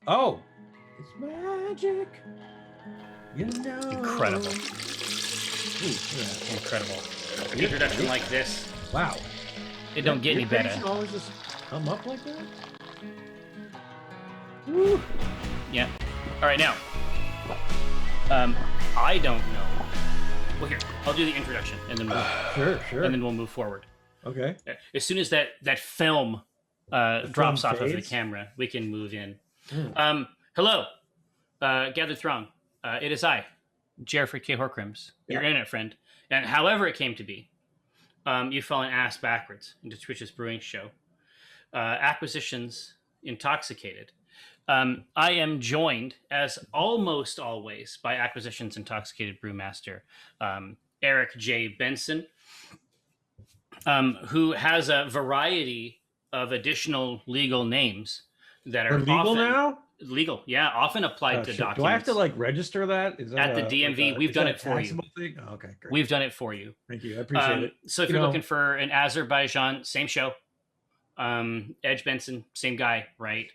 Oh, it's magic. You know. Incredible. Ooh, Incredible. An introduction like this. wow. It don't get any better. Always just come up like that. Woo. Yeah. All right, now. I don't know. Well, here, I'll do the introduction, and then Sure. and then we'll move forward. Okay. As soon as that film drops off of the fades? camera, we can move in. Hello, gathered throng. It is I, Jerford K. Horcrims, your internet friend, and however it came to be, you've fallen ass backwards into Twitch's brewing show, Acquisitions Intoxicated. I am joined, as almost always, by Acquisitions Intoxicated brewmaster Eric J. Benson, who has a variety of additional legal names that are They're legal often, now. Legal, yeah, often applied to Shit. documents. Do I have to like register that? Is that at the DMV? We've done it for you. Thing? Oh, okay, great. We've done it for you. Thank you. I appreciate it. So if you're looking for an Azerbaijan, same show. Edge Benson, same guy, right?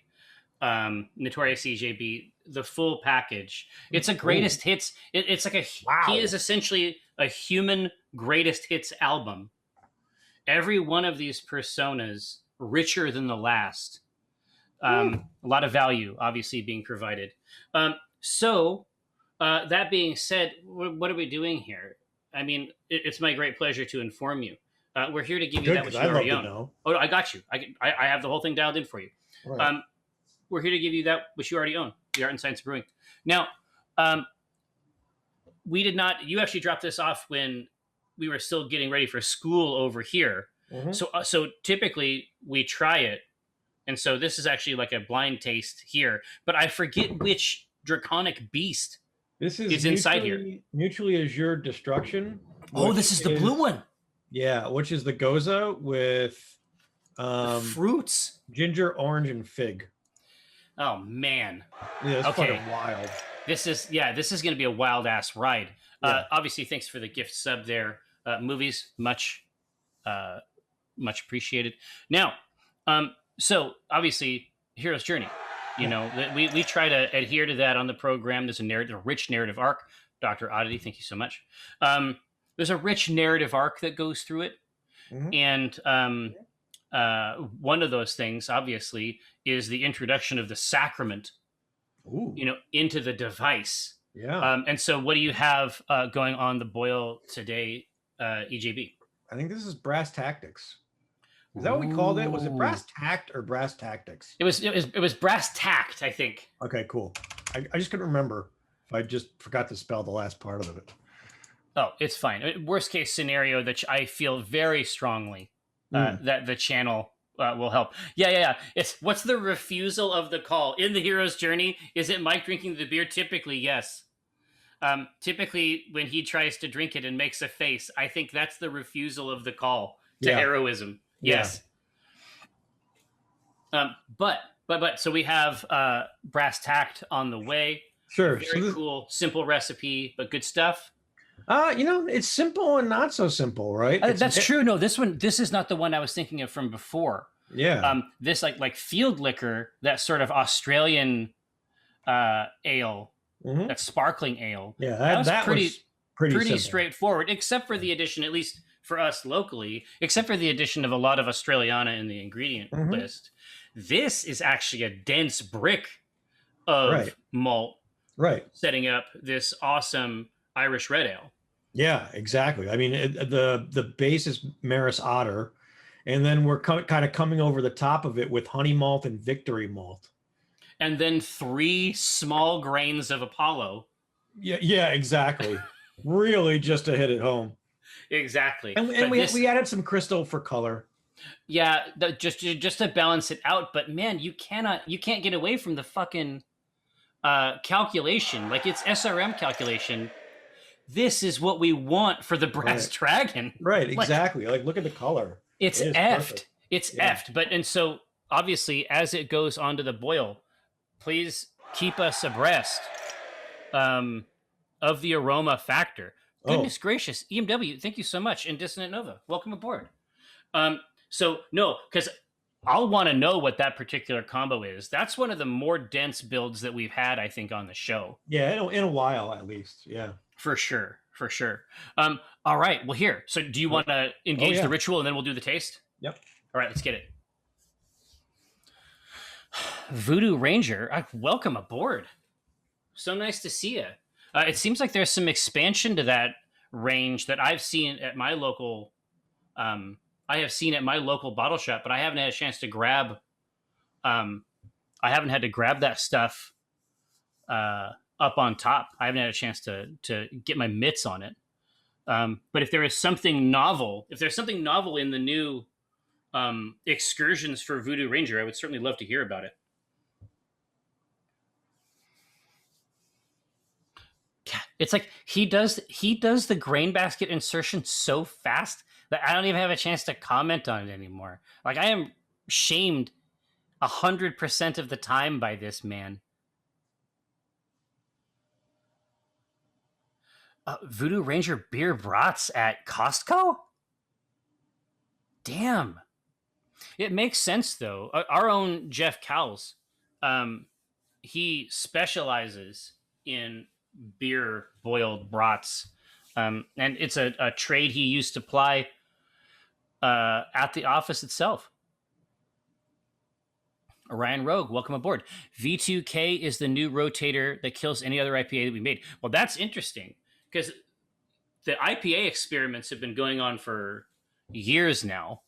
Notorious CJB, the full package. It's a greatest hits. It's like he is essentially a human greatest hits album. Every one of these personas richer than the last. A lot of value, obviously, being provided. So, that being said, what are we doing here? I mean, it's my great pleasure to inform you. We're here to give you that which you already own. Oh, I got you. I have the whole thing dialed in for you. Right. We're here to give you that which you already own, the Art and Science of Brewing. Now, we did not. You actually dropped this off when we were still getting ready for school over here. Mm-hmm. So typically we try it. And so this is actually like a blind taste here, but I forget which draconic beast is inside here. Mutually Assured Destruction. Oh, this is the blue one. Yeah, which is the Goza with fruits, ginger, orange, and fig. Oh man, yeah, it's fucking wild. This is going to be a wild ass ride. Yeah. Obviously, thanks for the gift sub there. Movies, much appreciated. Now, so obviously, Hero's Journey. You know, we try to adhere to that on the program. There's a rich narrative arc. Dr. Oddity, thank you so much. There's a rich narrative arc that goes through it, and one of those things, obviously, is the introduction of the sacrament. Ooh. You know, into the device. Yeah. And so, what do you have going on the boil today, EJB? I think this is Brass Tactics. Is that what we called it? Was it Brass Tact or Brass Tactics? It was Brass Tact, I think. Okay, cool. I just couldn't remember if I just forgot to spell the last part of it. Oh, it's fine. Worst case scenario that I feel very strongly that the channel will help. Yeah. It's what's the refusal of the call in the hero's journey? Is it Mike drinking the beer? Typically, yes. Typically, when he tries to drink it and makes a face, I think that's the refusal of the call to heroism. Yes. But so we have Brass Tact on the way. Sure. Very cool, simple recipe, but good stuff. You know, it's simple and not so simple, right? That's true. No, this is not the one I was thinking of from before. Yeah. This like field liquor, that sort of Australian ale, that sparkling ale. Yeah, that was pretty straightforward, except for the addition, at least for us locally, except for the addition of a lot of Australiana in the ingredient list. This is actually a dense brick of malt, setting up this awesome Irish red ale. Yeah, exactly. I mean, the base is Maris Otter, and then we're kind of coming over the top of it with honey malt and victory malt. And then 3 small grains of Apollo. Yeah, exactly. Really just to hit it home. Exactly. And we added some crystal for color. Yeah, just to balance it out. But man, you can't get away from the fucking calculation. Like, it's SRM calculation. This is what we want for the Brass Dragon. Right, exactly. Like, look at the color. It's effed. It's effed. But, and so obviously, as it goes onto the boil, please keep us abreast of the aroma factor. Goodness gracious, EMW, thank you so much. And Dissonant Nova, welcome aboard. So no, because I'll want to know what that particular combo is. That's one of the more dense builds that we've had, I think, on the show. Yeah, in a while at least. Yeah. For sure, for sure. All right. Well, here. So, do you want to Oh engage the yeah. ritual, and then we'll do the taste? Yep. All right, let's get it. Voodoo Ranger, welcome aboard. So nice to see you. It seems like there's some expansion to that range that I've seen at my local. I have seen at my local bottle shop, but I haven't had a chance to grab. I haven't had to grab that stuff up on top. I haven't had a chance to get my mitts on it. But if there is something novel, if there's something novel in the new excursions for Voodoo Ranger, I would certainly love to hear about it. It's like he does the grain basket insertion so fast that I don't even have a chance to comment on it anymore. Like, I am shamed 100% of the time by this man. Voodoo Ranger beer brats at Costco? Damn. It makes sense, though. Our own Jeff Cowles, he specializes in beer boiled brats. And it's a trade he used to ply at the office itself. Orion Rogue, welcome aboard. V2K is the new rotator that kills any other IPA that we made. Well, that's interesting, because the IPA experiments have been going on for years now.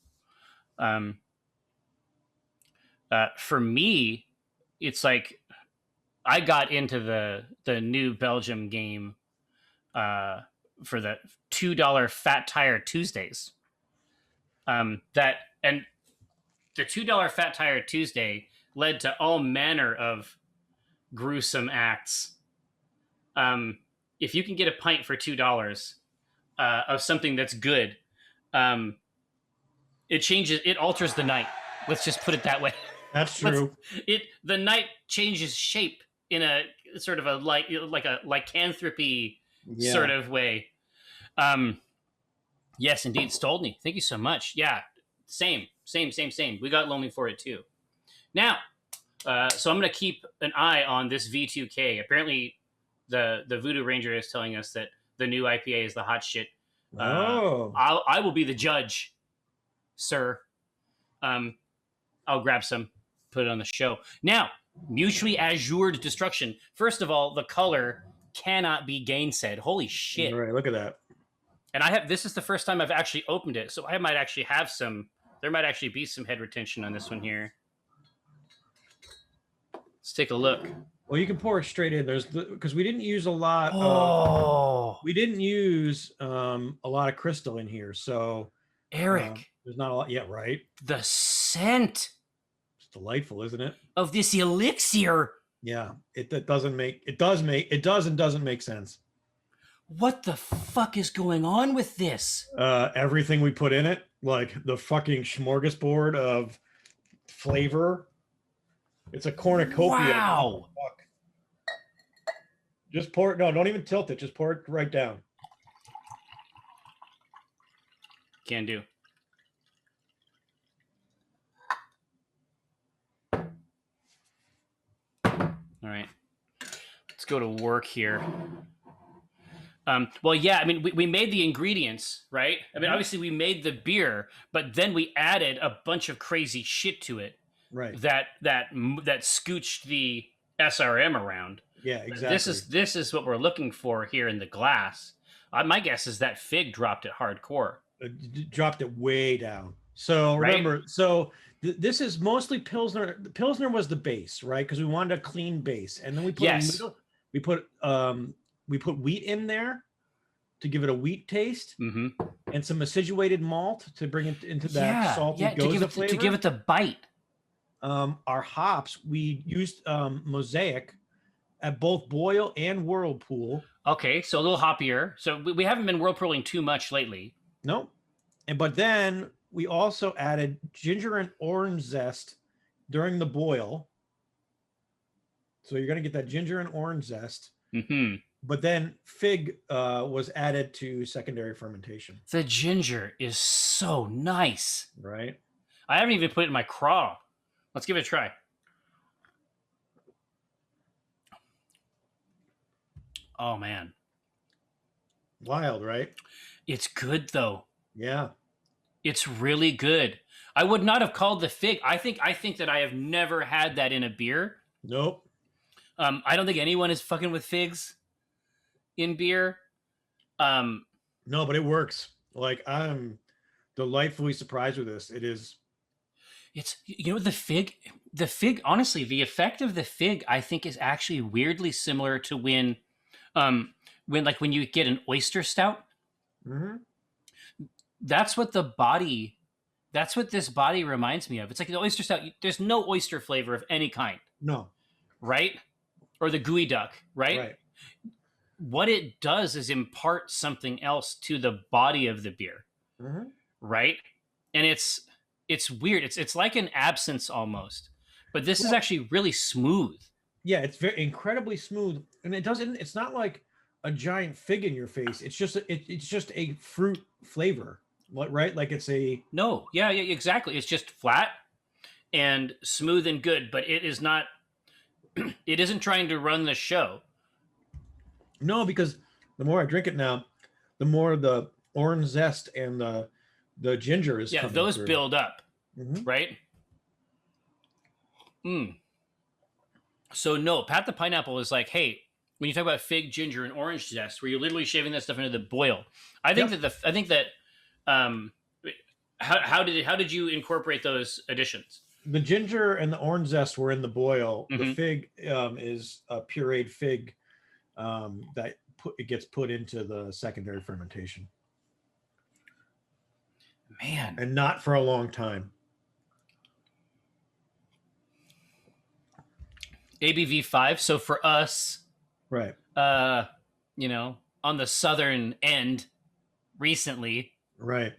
For me, it's like I got into the new Belgium game for the $2 Fat Tire Tuesdays. The $2 Fat Tire Tuesday led to all manner of gruesome acts. If you can get a pint for $2 of something that's good, it alters the night. Let's just put it that way. That's true. The night changes shape in a sort of like a lycanthropy sort of way. Yes, indeed. Stoldney, thank you so much. Yeah, same. We got lonely for it too. Now, so I'm going to keep an eye on this V2K. Apparently, the Voodoo Ranger is telling us that the new IPA is the hot shit. I will be the judge, sir. I'll grab some, put it on the show. Now, mutually azured destruction. First of all, the color cannot be gainsaid. Holy shit! All right, look at that. And this is the first time I've actually opened it, so I might actually have some. There might actually be some head retention on this one here. Let's take a look. Well, you can pour it straight in. Because we didn't use a lot. We didn't use a lot of crystal in here, so Eric, there's not a lot. Yeah, right. The scent. It's delightful, isn't it? Of this elixir. Yeah, it does and doesn't make sense. What the fuck is going on with this? Everything we put in it, like the fucking smorgasbord of flavor. It's a cornucopia. Wow. Fuck. Just pour it. No, don't even tilt it. Just pour it right down. Can do. All right. Let's go to work here. Well, yeah, I mean, we made the ingredients, right? I mean, obviously we made the beer, but then we added a bunch of crazy shit to it. Right. That scooched the SRM around. Yeah, exactly. This is what we're looking for here in the glass. My guess is that Fig dropped it hardcore. Dropped it way down. So remember, right? This is mostly Pilsner. The Pilsner was the base, right? Because we wanted a clean base, and then we put we put wheat in there to give it a wheat taste, and some acidulated malt to bring it into that salty goza flavor. To give it the bite. Our hops, we used Mosaic at both Boyle and Whirlpool. Okay, so a little hoppier. So we haven't been whirlpooling too much lately. Nope. But then we also added ginger and orange zest during the boil. So you're going to get that ginger and orange zest. Mm-hmm. But then Fig was added to secondary fermentation. The ginger is so nice. Right. I haven't even put it in my craw. Let's give it a try. Oh man, Wild, right? it's good though. Yeah. It's really good. I would not have called the fig. I think that I have never had that in a beer. Nope. I don't think anyone is fucking with figs in beer. No, but it works. Like, I'm delightfully surprised with this. It is. It's, the fig. Honestly, the effect of the fig, I think, is actually weirdly similar to when you get an oyster stout. Mm-hmm. That's what this body reminds me of. It's like the oyster stout. There's no oyster flavor of any kind. No. Right? Or the gooey duck, right? Right. What it does is impart something else to the body of the beer. Mm-hmm. Right? And it's weird. It's like an absinthe almost. But this is actually really smooth. Yeah, it's very incredibly smooth. And it's not like a giant fig in your face. It's just a fruit flavor. Right? Like it's a No, yeah, exactly. It's just flat and smooth and good, but it is not. It isn't trying to run the show. No, because the more I drink it now, the more the orange zest and the ginger is. Yeah, those through. build up, mm-hmm. right? So no, Pat the Pineapple is like, hey, when you talk about fig, ginger, and orange zest, where you're literally shaving that stuff into the boil. I think that how did you incorporate those additions? The ginger and the orange zest were in the boil. Mm-hmm. The fig is a pureed fig that it gets put into the secondary fermentation. Man, and not for a long time. ABV 5. So for us, right? On the southern end, recently, right?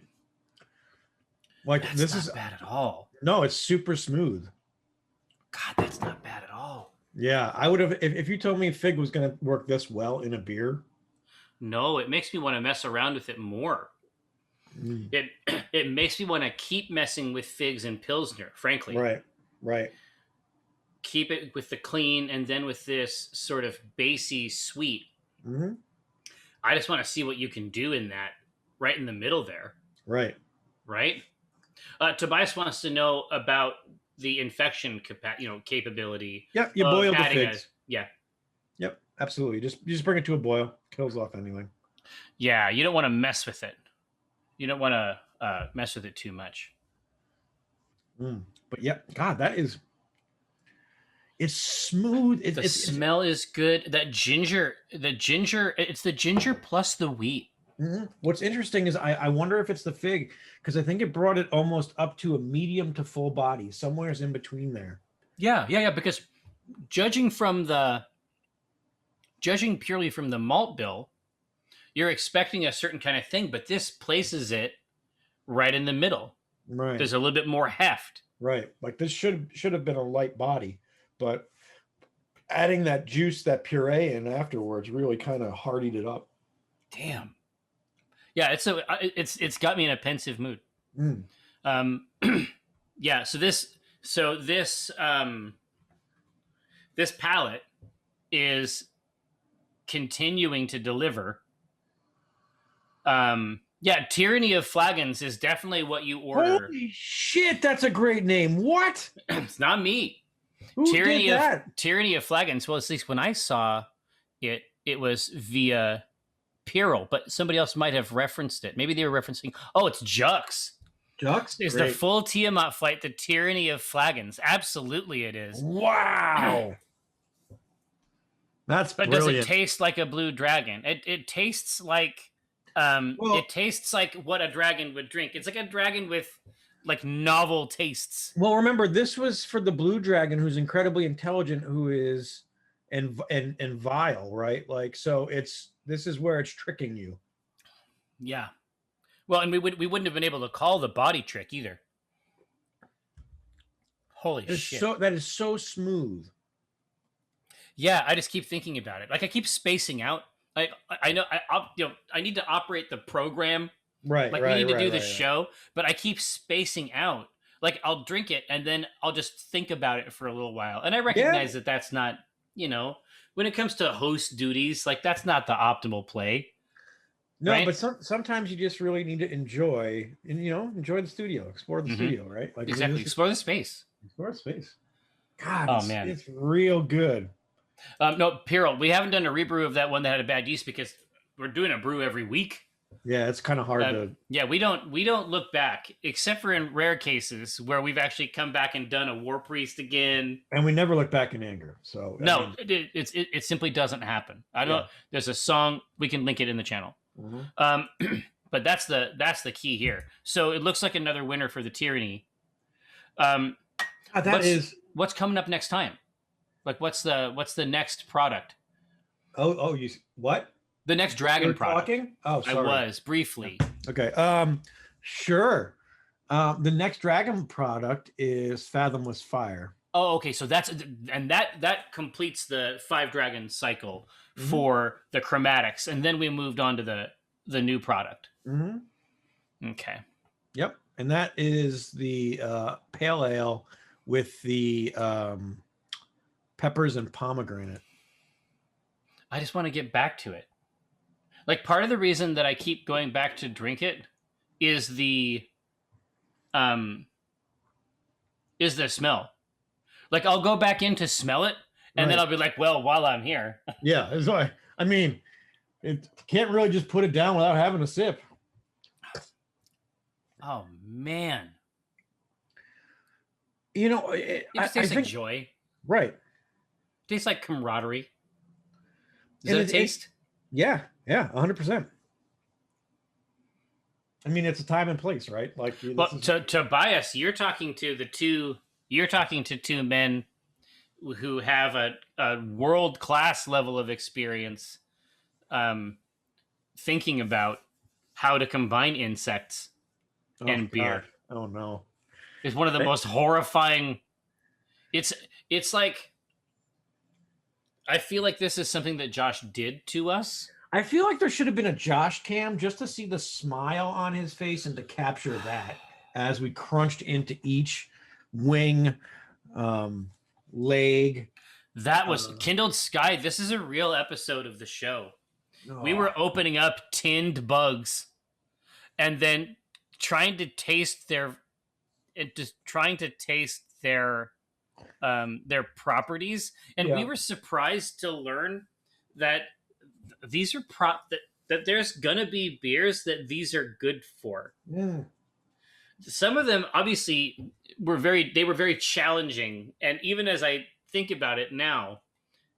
Like that's this not is bad at all. No, it's super smooth. God, that's not bad at all. Yeah, I would have if you told me fig was going to work this well in a beer. No, it makes me want to mess around with it more. It makes me want to keep messing with figs and Pilsner, frankly. Right. Keep it with the clean and then with this sort of bassy sweet. Mm-hmm. I just want to see what you can do in that, right in the middle there. Right. Tobias wants to know about the infection capability. Yep, you boil the figs. Yep, absolutely. Just bring it to a boil. Kills off anything. Yeah, you don't want to mess with it. You don't want to mess with it too much. But yeah, God, it's smooth. The smell is good. That ginger, it's the ginger plus the wheat. Mm-hmm. What's interesting is I wonder if it's the fig, because I think it brought it almost up to a medium to full body, somewhere's in between there. Yeah. Because judging purely from the malt bill, you're expecting a certain kind of thing, but this places it right in the middle. Right. There's a little bit more heft. Right. Like this should have been a light body, but adding that juice, that puree in afterwards really kind of hardied it up. Damn. Yeah, it's got me in a pensive mood. Yeah, so this palette is continuing to deliver. Yeah, Tyranny of Flagons is definitely what you order. Holy shit, that's a great name. What? It's not me. Who did that? Tyranny of Flagons. Well, at least when I saw it, it was via Piril, but somebody else might have referenced it. Maybe they were referencing, it's Jux. Jux? It's the full Tiamat flight, the Tyranny of Flagons. Absolutely it is. Wow. That's brilliant. Does it taste like a blue dragon? It tastes like it tastes like what a dragon would drink. It's like a dragon with like novel tastes. Well, remember, this was for the blue dragon, who's incredibly intelligent, who is and vile, right? Like, so this is where it's tricking you. Yeah. Well, and we wouldn't have been able to call the body trick either. Holy shit. That is so smooth. Yeah, I just keep thinking about it. Like I keep spacing out. Like I know I need to operate the program. Right. Like we need to do the show, but I keep spacing out Like I'll drink it and then I'll just think about it for a little while. And I Yeah. recognize that that's not, when it comes to host duties, like that's not the optimal play. No, right? but sometimes you just really need to enjoy, and enjoy the studio, explore the studio, right? Like Exactly. Explore the space. Explore space. God, Oh man, it's real good. No, Piril, we haven't done a rebrew of that one that had a bad yeast because we're doing a brew every week. Yeah, it's kind of hard to. Yeah, we don't look back except for in rare cases where we've actually come back and done a War Priest again. And we never look back in anger. So no, it simply doesn't happen. I don't. Yeah. There's a song, we can link it in the channel. But that's the key here. So it looks like another winner for the Tyranny. What's coming up next time? Like what's the next product? You what? The next dragon product. Talking? Oh, sorry. I was briefly. Okay. Sure. The next dragon product is Fathomless Fire. Oh, okay. So that completes the 5 dragon cycle for the chromatics, and then we moved on to the new product. Okay. Yep, and that is the pale ale with the peppers and pomegranate. I just want to get back to it. Like part of the reason that I keep going back to drink it is the smell. Like I'll go back in to smell it, and then I'll be like, well, while I'm here. Yeah, it's like, I mean, it can't really just put it down without having a sip. Oh man. It just tastes like joy. Right. It tastes like camaraderie. Does it taste? Yeah, 100%. I mean, it's a time and place, right? Like, well, Tobias, you're talking to two men who have a world-class level of experience thinking about how to combine insects and beer. Oh no. It's one of the most horrifying. It's like, I feel like this is something that Josh did to us. I feel like there should have been a Josh cam just to see the smile on his face and to capture that as we crunched into each wing, leg. That was Kindled Sky. This is a real episode of the show. We were opening up tinned bugs and then trying to taste their properties, and we were surprised to learn that these are that there's gonna be beers that these are good for. Some of them obviously were very challenging, and even as I think about it now,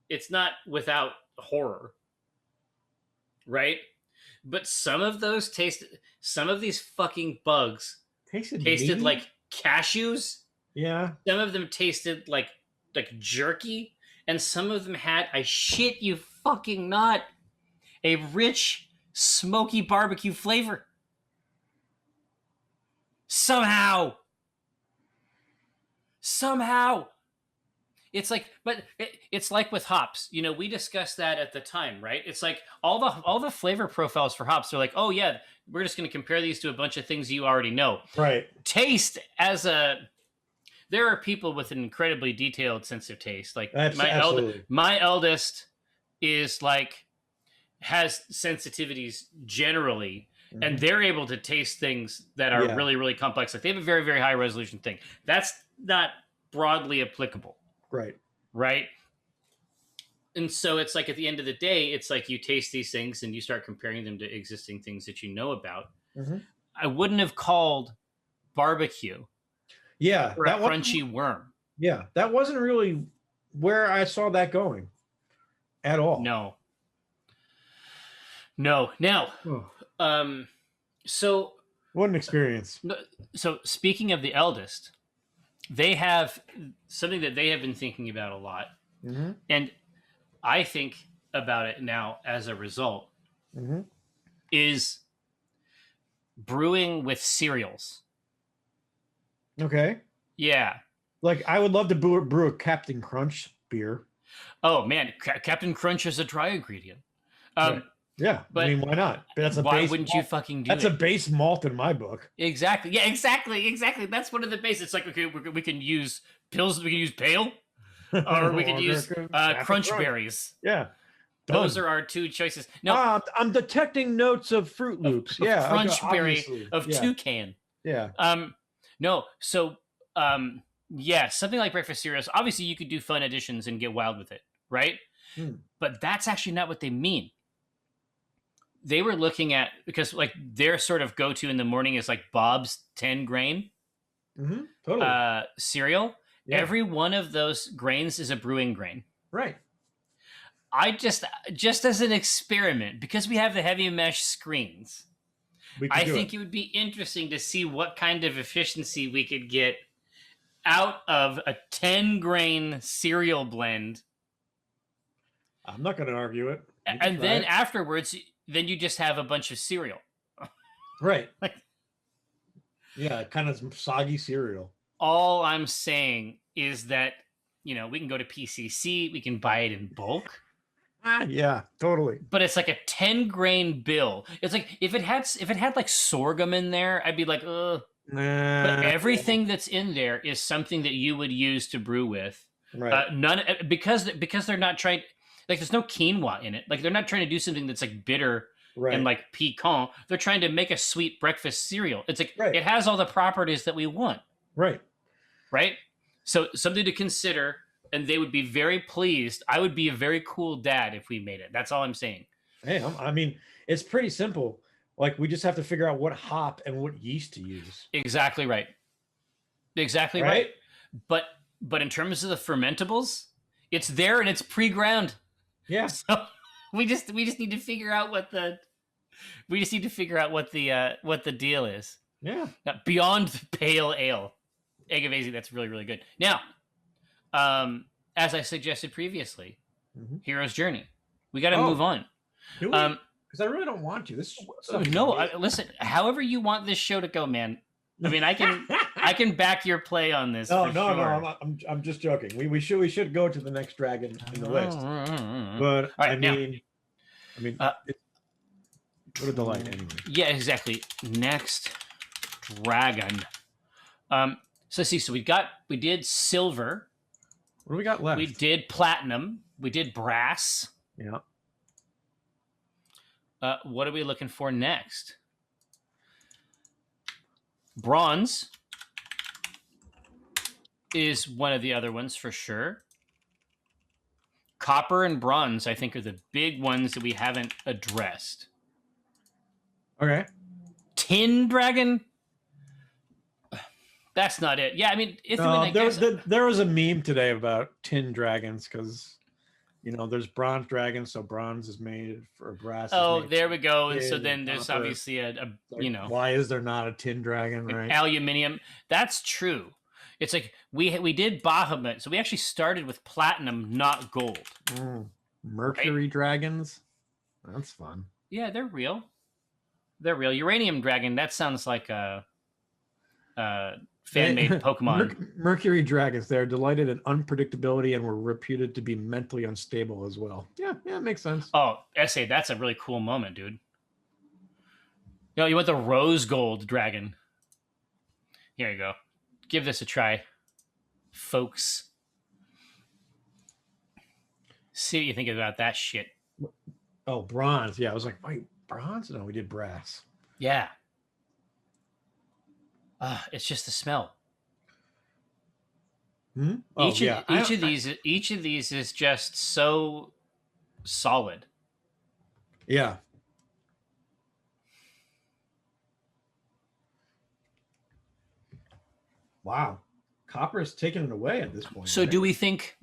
it's not without horror, right? But some of these fucking bugs tasted like cashews. Yeah. Some of them tasted like jerky, and some of them had, I shit you fucking not, a rich smoky barbecue flavor. Somehow. It's like, but it's like with hops. We discussed that at the time, right? It's like all the flavor profiles for hops are like, oh yeah, we're just going to compare these to a bunch of things you already know. Right. Taste there are people with an incredibly detailed sense of taste. Like my eldest is like, has sensitivities generally, and they're able to taste things that are really, really complex. Like they have a very, very high resolution thing. That's not broadly applicable. Right. And so it's like, at the end of the day, it's like you taste these things and you start comparing them to existing things that you know about. I wouldn't have called barbecue that crunchy worm. Yeah, that wasn't really where I saw that going at all. No. Now, so what an experience. So speaking of the eldest, they have something that they have been thinking about a lot. And I think about it now as a result, is brewing with cereals. Okay. Yeah. Like, I would love to brew a Captain Crunch beer. Oh man, Captain Crunch is a dry ingredient. Yeah, But I mean, why not? That's a why base wouldn't malt. you fucking do That's it? a base malt in my book. Exactly. Yeah, exactly. That's one of the base. It's like, okay, we can use pills. We can use pale, or we could use crunch Crunch. berries. Yeah, Those done. are our two choices. No, I'm detecting notes of Fruit Loops. of Yeah, okay, crunch berry, obviously. of Yeah, toucan. yeah. No. So, yeah, something like breakfast cereals. Obviously, you could do fun additions and get wild with it, right? But that's actually not what they mean. They were looking at, because like their sort of go-to in the morning is like Bob's 10 grain Totally. cereal. Yeah. Every one of those grains is a brewing grain. Right. I just as an experiment, because we have the heavy mesh screens, I think it would be interesting to see what kind of efficiency we could get out of a 10 grain cereal blend. I'm not going to argue it. And then afterwards, then you just have a bunch of cereal. Right. Yeah, kind of soggy cereal. All I'm saying is that, we can go to PCC, we can buy it in bulk. Yeah, totally. But it's like a 10 grain bill. It's like if it had like sorghum in there, I'd be like, ugh. But everything that's in there is something that you would use to brew with. Right. Because they're not trying, like, there's no quinoa in it. Like, they're not trying to do something that's like bitter and like pecan. They're trying to make a sweet breakfast cereal. It's like it has all the properties that we want. Right. Right. So something to consider, and they would be very pleased. I would be a very cool dad if we made it. That's all I'm saying. Hey, I mean, it's pretty simple. Like, we just have to figure out what hop and what yeast to use. Exactly right. Exactly right. But in terms of the fermentables, it's there and it's pre-ground. Yeah. So we just need to figure out what the deal is. Yeah. Now, beyond the pale ale, Agavesi, that's really, really good. Now, as I suggested previously, Hero's Journey. We got to move on. Do we? Because I really don't want to. This listen. However you want this show to go, man. I mean, I can back your play on this. No. Sure. I'm just joking. We should go to the next dragon in the list. But right, I mean, what a delight anyway. Yeah, exactly. Next dragon. So let's see. So we did silver. What do we got left? We did platinum. We did brass. Yeah. What are we looking for next? Bronze is one of the other ones for sure. Copper and bronze, I think, are the big ones that we haven't addressed. Okay. Tin dragon? That's not it. Yeah, I mean, there was a meme today about tin dragons because, there's bronze dragons, so bronze is made for brass. Oh, there we go. And so then there's obviously why is there not a tin dragon, right? Aluminium. That's true. It's like we did Bahamut, so we actually started with platinum, not gold. Mercury dragons. That's fun. Yeah, they're real. They're real. Uranium dragon. That sounds like a fan-made Pokemon. Mercury dragons. They're delighted in unpredictability and were reputed to be mentally unstable as well. Yeah, it makes sense. Oh, essay. That's a really cool moment, dude. You want the rose gold dragon? Here you go. Give this a try, folks. See what you think about that shit. Oh, bronze. Yeah, I was like, wait, bronze? No, we did brass. Yeah. It's just the smell. Each of these is just so solid. Yeah. Wow. Copper is taking it away at this point. So do we think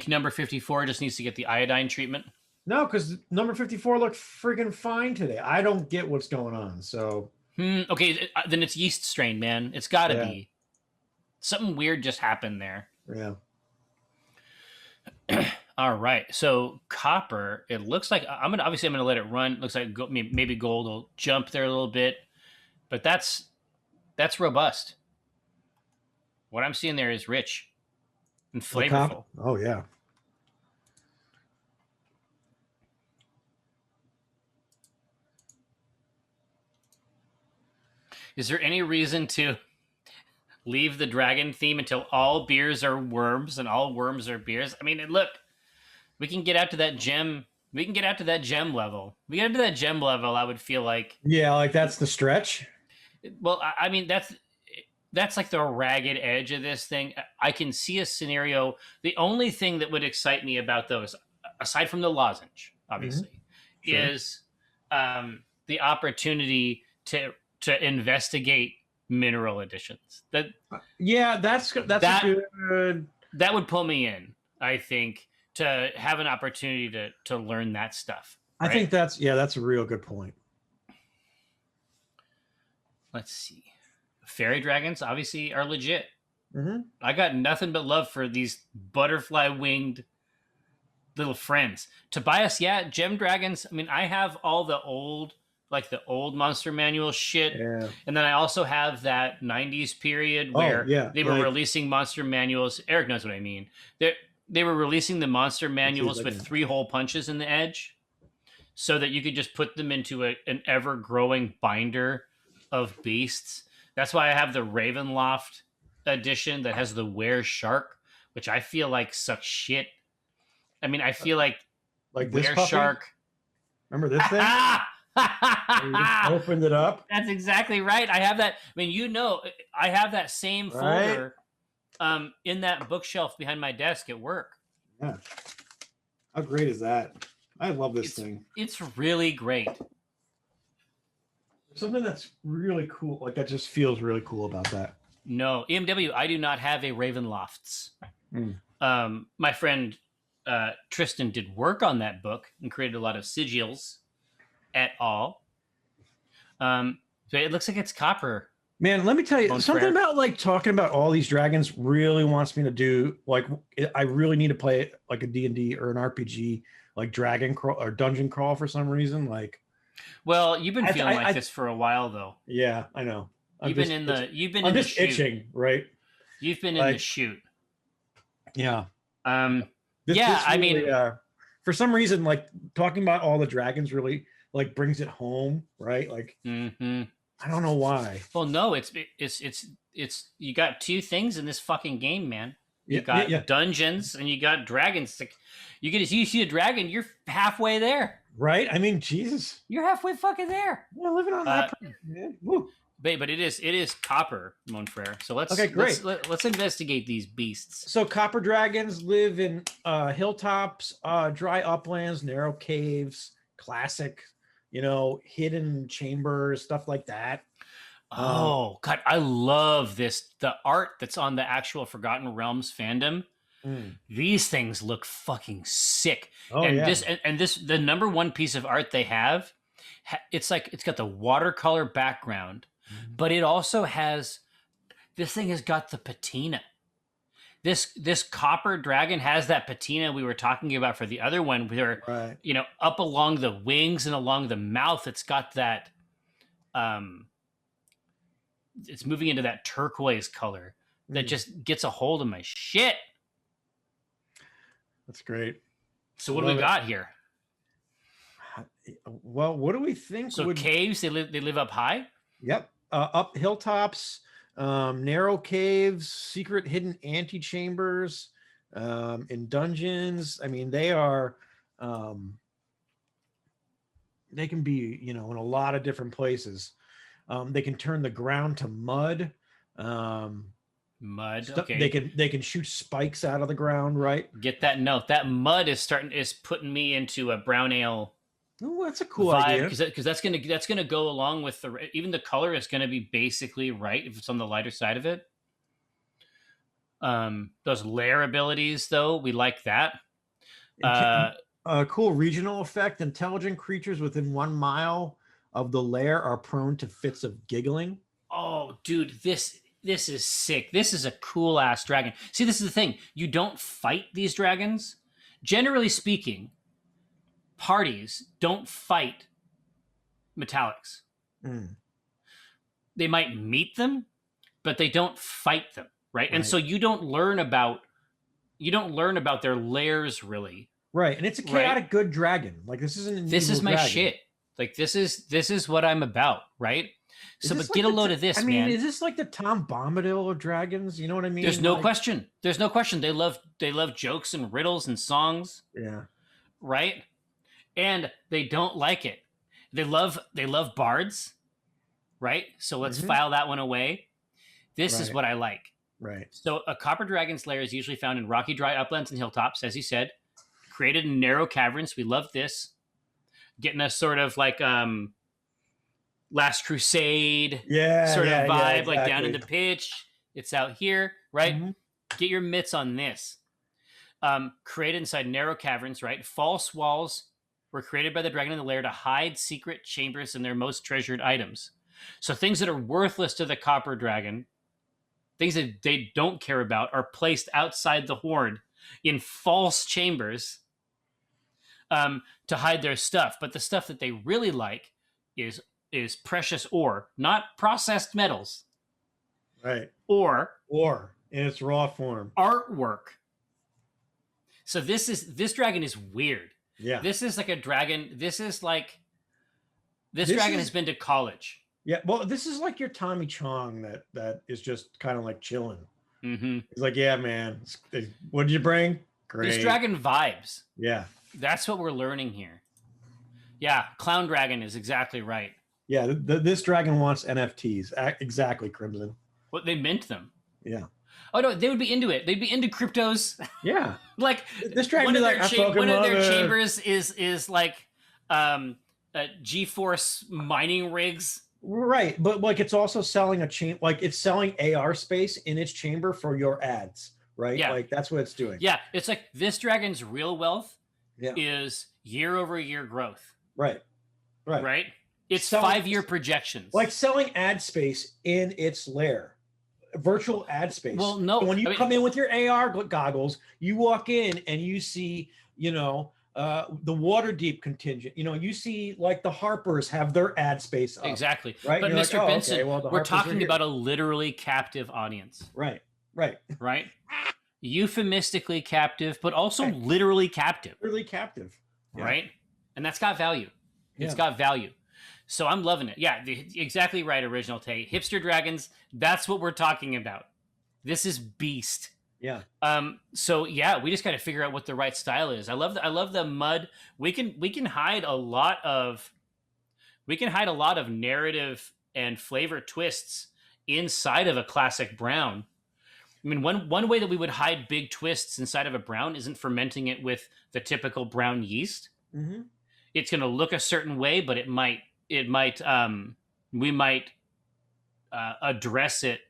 number 54 just needs to get the iodine treatment? No, because number 54 looked friggin' fine today. I don't get what's going on. So okay, then it's yeast strain, man. It's got to be. Something weird just happened there. Yeah. All right. So copper, it looks like I'm gonna let it run. It looks like maybe gold will jump there a little bit, but that's robust. What I'm seeing there is rich and flavorful. Oh yeah. Is there any reason to leave the dragon theme until all beers are worms and all worms are beers? I mean, look, we can get out to that gem. We can get out to that gem level. We get out to that gem level. I would feel like, Yeah, like that's the stretch. well, I mean, that's like the ragged edge of this thing. I can see a scenario. The only thing that would excite me about those, aside from the lozenge, obviously, Sure. is the opportunity to investigate mineral additions. That's a good. That would pull me in, I think, to have an opportunity to learn that stuff. Right? I think that's a real good point. Let's see. Fairy dragons obviously are legit. Mm-hmm. I got nothing but love for these butterfly winged little friends. Tobias, yeah, gem dragons. I mean, I have all the old Monster Manual shit. Yeah. And then I also have that 90s period where they were releasing Monster Manuals. Eric knows what I mean. They were releasing the Monster Manuals with 3-hole punches in the edge so that you could just put them into an ever-growing binder of beasts. That's why I have the Ravenloft edition that has the Were Shark, which I feel like sucks shit. I mean, I feel like this Were Shark. Remember this thing? You just opened it up. That's exactly right. I have that. I mean, I have that same folder in that bookshelf behind my desk at work. Yeah. How great is that? I love this thing. It's really great. Something that's really cool. Like that just feels really cool about that. No, EMW, I do not have a Ravenlofts. My friend Tristan did work on that book and created a lot of sigils et al. So it looks like it's copper. Man, let me tell you something about like talking about all these dragons really wants me to do like I really need to play like a D&D or an RPG like dragon crawl or dungeon crawl for some reason. Like, well, you've been feeling like this for a while though. Yeah, I know. I'm just itching, right? You've been in the shoot. Yeah. I mean, for some reason, like talking about all the dragons really like brings it home, right? Like, I don't know why. Well, no, it's you got two things in this fucking game, man. You got dungeons and you got dragons. You see a dragon, you're halfway there. Right? I mean, Jesus. You're halfway fucking there. We're living on that. Man. Woo. But it is copper, Monfrere. So let's investigate these beasts. So copper dragons live in hilltops, dry uplands, narrow caves, classic, hidden chambers, stuff like that. Oh God, I love this. The art that's on the actual Forgotten Realms fandom. These things look fucking sick. The number one piece of art they have, it's got the watercolor background, but it also has, this thing has got the patina. This copper dragon has that patina we were talking about for the other one, where up along the wings and along the mouth, it's got that. It's moving into that turquoise color that just gets a hold of my shit. That's great. So what do we got here? Well, what do we think? So caves, they live up high? Yep. Up hilltops, narrow caves, secret hidden antechambers, in dungeons. I mean, they are they can be, in a lot of different places. They can turn the ground to mud. Okay. They can shoot spikes out of the ground, right? Get that note. That mud is putting me into a brown ale. Oh, that's a cool idea. Because that's gonna go along with even the color is gonna be basically right if it's on the lighter side of it. Those lair abilities, though, we like that. Cool regional effect. Intelligent creatures within 1 mile of the lair are prone to fits of giggling. Oh, dude, this is sick. This is a cool ass dragon. See, this is the thing. You don't fight these dragons. Generally speaking, parties don't fight metallics. They might meet them, but they don't fight them, right? And so you don't learn about their lairs, really. Right. And it's a chaotic good dragon. Like this isn't this is my dragon. Shit. Like this is what I'm about, right? So, but get a load of this, I mean, man. is this like the Tom Bombadil of dragons? You know what I mean? There's no question. There's no question. They love jokes and riddles and songs. Yeah. Right? And they don't like it. They love bards. Right? So let's file that one away. This is what I like. Right. So a copper dragon's lair is usually found in rocky, dry uplands and hilltops, as you said, created in narrow caverns. We love this. Getting a sort of like Last Crusade sort of vibe, exactly. Like down in the pitch. It's out here, right? Get your mitts on this. Created inside narrow caverns, right? False walls were created by the dragon in the lair to hide secret chambers and their most treasured items. So things that are worthless to the copper dragon, things that they don't care about, are placed outside the horde in false chambers to hide their stuff. But the stuff that they really like is precious ore, not processed metals. Right. Ore in its raw form. Artwork. So this dragon is weird. Yeah. This is like a dragon. This dragon has been to college. Yeah. Well, this is like your Tommy Chong that is just kind of like chilling. He's like, yeah, man. What did you bring? Great. This dragon vibes. Yeah. That's what we're learning here. Yeah. Clown dragon is exactly right. Yeah. This dragon wants NFTs. Exactly, Crimson. What, they mint them. Yeah. Oh no, they would be into it. They'd be into cryptos. Yeah. Like this dragon one of their chambers is like GeForce mining rigs. Right, but like it's also selling it's selling AR space in its chamber for your ads, right? Yeah. Like that's what it's doing. Yeah, it's like this dragon's real wealth is year over year growth. Right. It's 5-year projections. Like selling ad space in its lair. Virtual ad space. Well, no. So when you come in with your AR goggles, you walk in and you see, the Waterdeep contingent. You see like the Harpers have their ad space up. Exactly. Right. But Mr. Like, Benson, we're Harpers talking about a literally captive audience. Right. Euphemistically captive, but also literally captive. Literally captive. Yeah. Right? And that's got value. It's got value. So I'm loving it. Yeah, exactly right, Original Tay. Hipster dragons, that's what we're talking about. This is beast. Yeah. So yeah, we just got to figure out what the right style is. I love the mud. We can hide a lot of narrative and flavor twists inside of a classic brown. I mean, one way that we would hide big twists inside of a brown isn't fermenting it with the typical brown yeast. It's going to look a certain way, but we might address it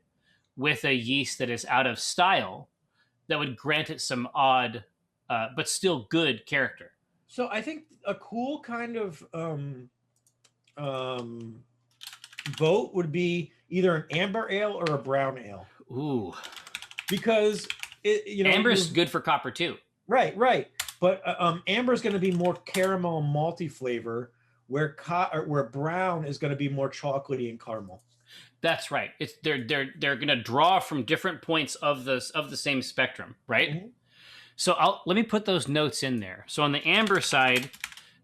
with a yeast that is out of style that would grant it some odd but still good character. So I think a cool kind of vote would be either an amber ale or a brown ale. Ooh, because amber's good for copper too. Right. But amber is going to be more caramel and malty flavor, where brown is going to be more chocolatey and caramel. That's right. It's they're going to draw from different points of the same spectrum, right? So let me put those notes in there. So on the amber side,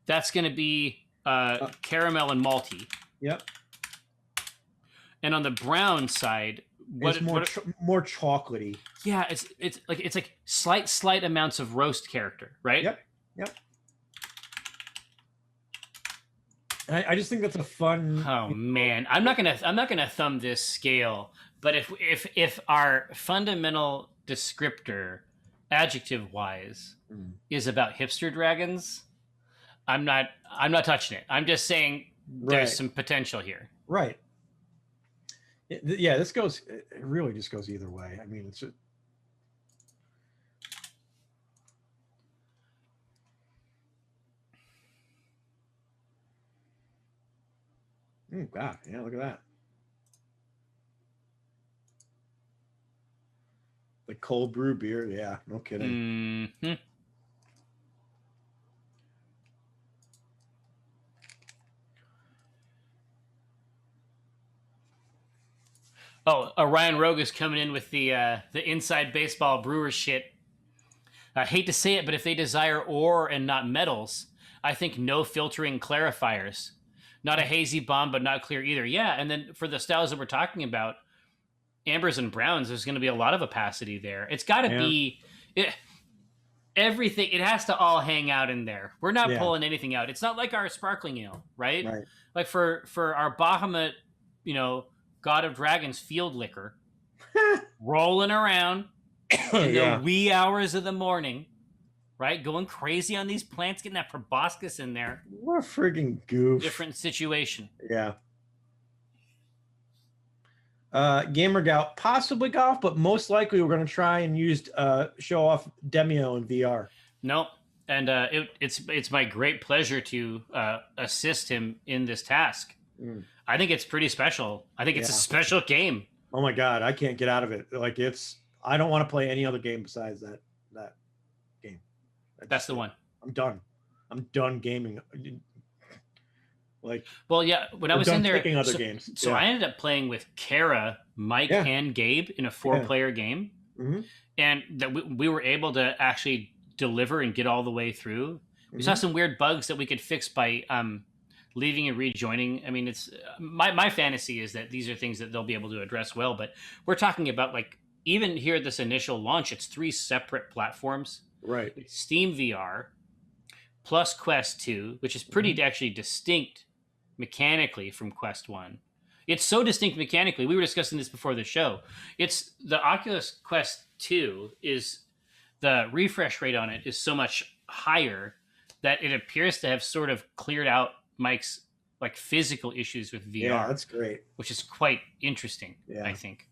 that's going to be caramel and malty. Yep. And on the brown side, more chocolatey. Yeah, it's like slight amounts of roast character, right? Yep. I just think that's a fun. Oh man, I'm not gonna thumb this scale, but if our fundamental descriptor, adjective wise, is about hipster dragons, I'm not touching it. I'm just saying there's some potential here. Right. Yeah, this goes. It really just goes either way. I mean, it's just. God, yeah, look at that. The cold brew beer, yeah, no kidding. Oh, Ryan Rogue is coming in with the inside baseball brewer shit. I hate to say it, but if they desire ore and not metals, I think no filtering clarifiers. Not a hazy bomb, but not clear either. Yeah, and then for the styles that we're talking about, ambers and browns, there's going to be a lot of opacity there. It's got to be everything. It has to all hang out in there. We're not pulling anything out. It's not like our sparkling ale, right? Like for our Bahamut, God of Dragons field liquor, rolling around in the wee hours of the morning, right? Going crazy on these plants, getting that proboscis in there. What a friggin' goof. Different situation. Yeah. Gamer Gout, possibly golf, but most likely we're going to try and show off Demio in VR. Nope. And it's my great pleasure to assist him in this task. I think it's pretty special. I think it's a special game. Oh my God, I can't get out of it. Like I don't want to play any other game besides that game. That's the one. I'm done. I'm done gaming. Well, yeah. When I was in there, other games. So I ended up playing with Kara, Mike, and Gabe in a 4-player game, and that we were able to actually deliver and get all the way through. We saw some weird bugs that we could fix by leaving and rejoining. I mean, it's my fantasy is that these are things that they'll be able to address well. But we're talking about even here at this initial launch, it's 3 separate platforms. Right. It's Steam VR plus Quest 2, which is pretty actually distinct mechanically from Quest 1. It's so distinct mechanically. We were discussing this before the show. It's the Oculus Quest 2 is the refresh rate on it is so much higher that it appears to have sort of cleared out Mike's physical issues with VR. Yeah, that's great. Which is quite interesting, I think.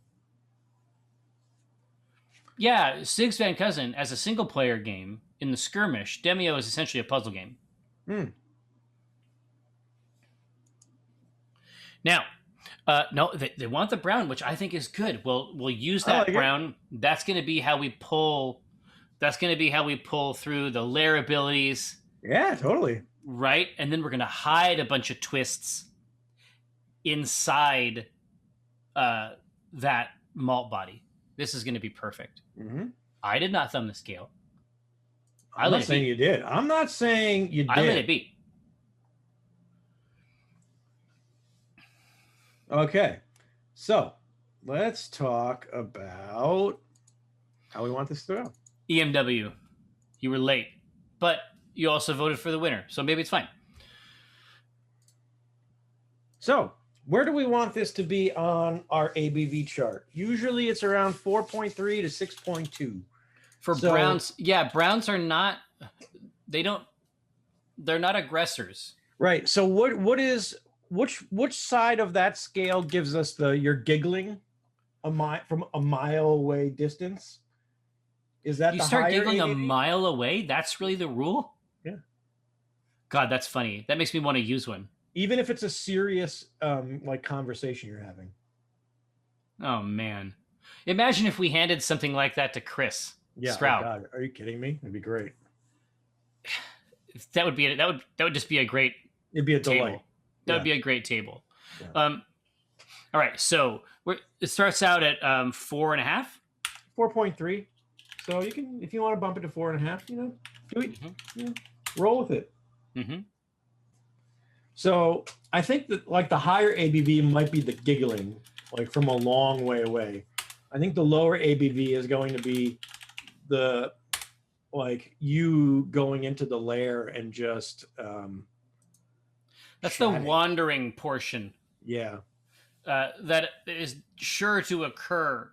Yeah, Sigs Van Cousin, as a single player game in the skirmish, Demio is essentially a puzzle game. Now, no, they want the brown, which I think is good. We'll use that brown. That's going to be how we pull. That's going to be how we pull through the Lair abilities. Yeah, totally. Right, and then we're going to hide a bunch of twists inside that malt body. This is going to be perfect. I did not thumb the scale. I'm not saying you did. I'm not saying you did. I let it be. Okay, so let's talk about how we want this to go. EMW, you were late, but you also voted for the winner, so maybe it's fine. So, where do we want this to be on our ABV chart? Usually it's around 4.3 to 6.2. For browns, browns are not, they're not aggressors. Right. So which side of that scale gives us you're giggling from a mile away distance? Is that you start giggling ABV? A mile away? That's really the rule? Yeah. God, that's funny. That makes me want to use one. Even if it's a serious conversation you're having. Oh man. Imagine if we handed something like that to Chris Stroud. Oh God, are you kidding me? It'd be great. That would just be a great It'd be a delight. Table. That would be a great table. Yeah. All right, so it starts out at 4.5. 4.3. So you can, if you want to bump it to 4.5, do it. Roll with it. So I think that the higher ABV might be the giggling, from a long way away. I think the lower ABV is going to be the you going into the lair and just that's chatting. The wandering portion. Yeah. That is sure to occur,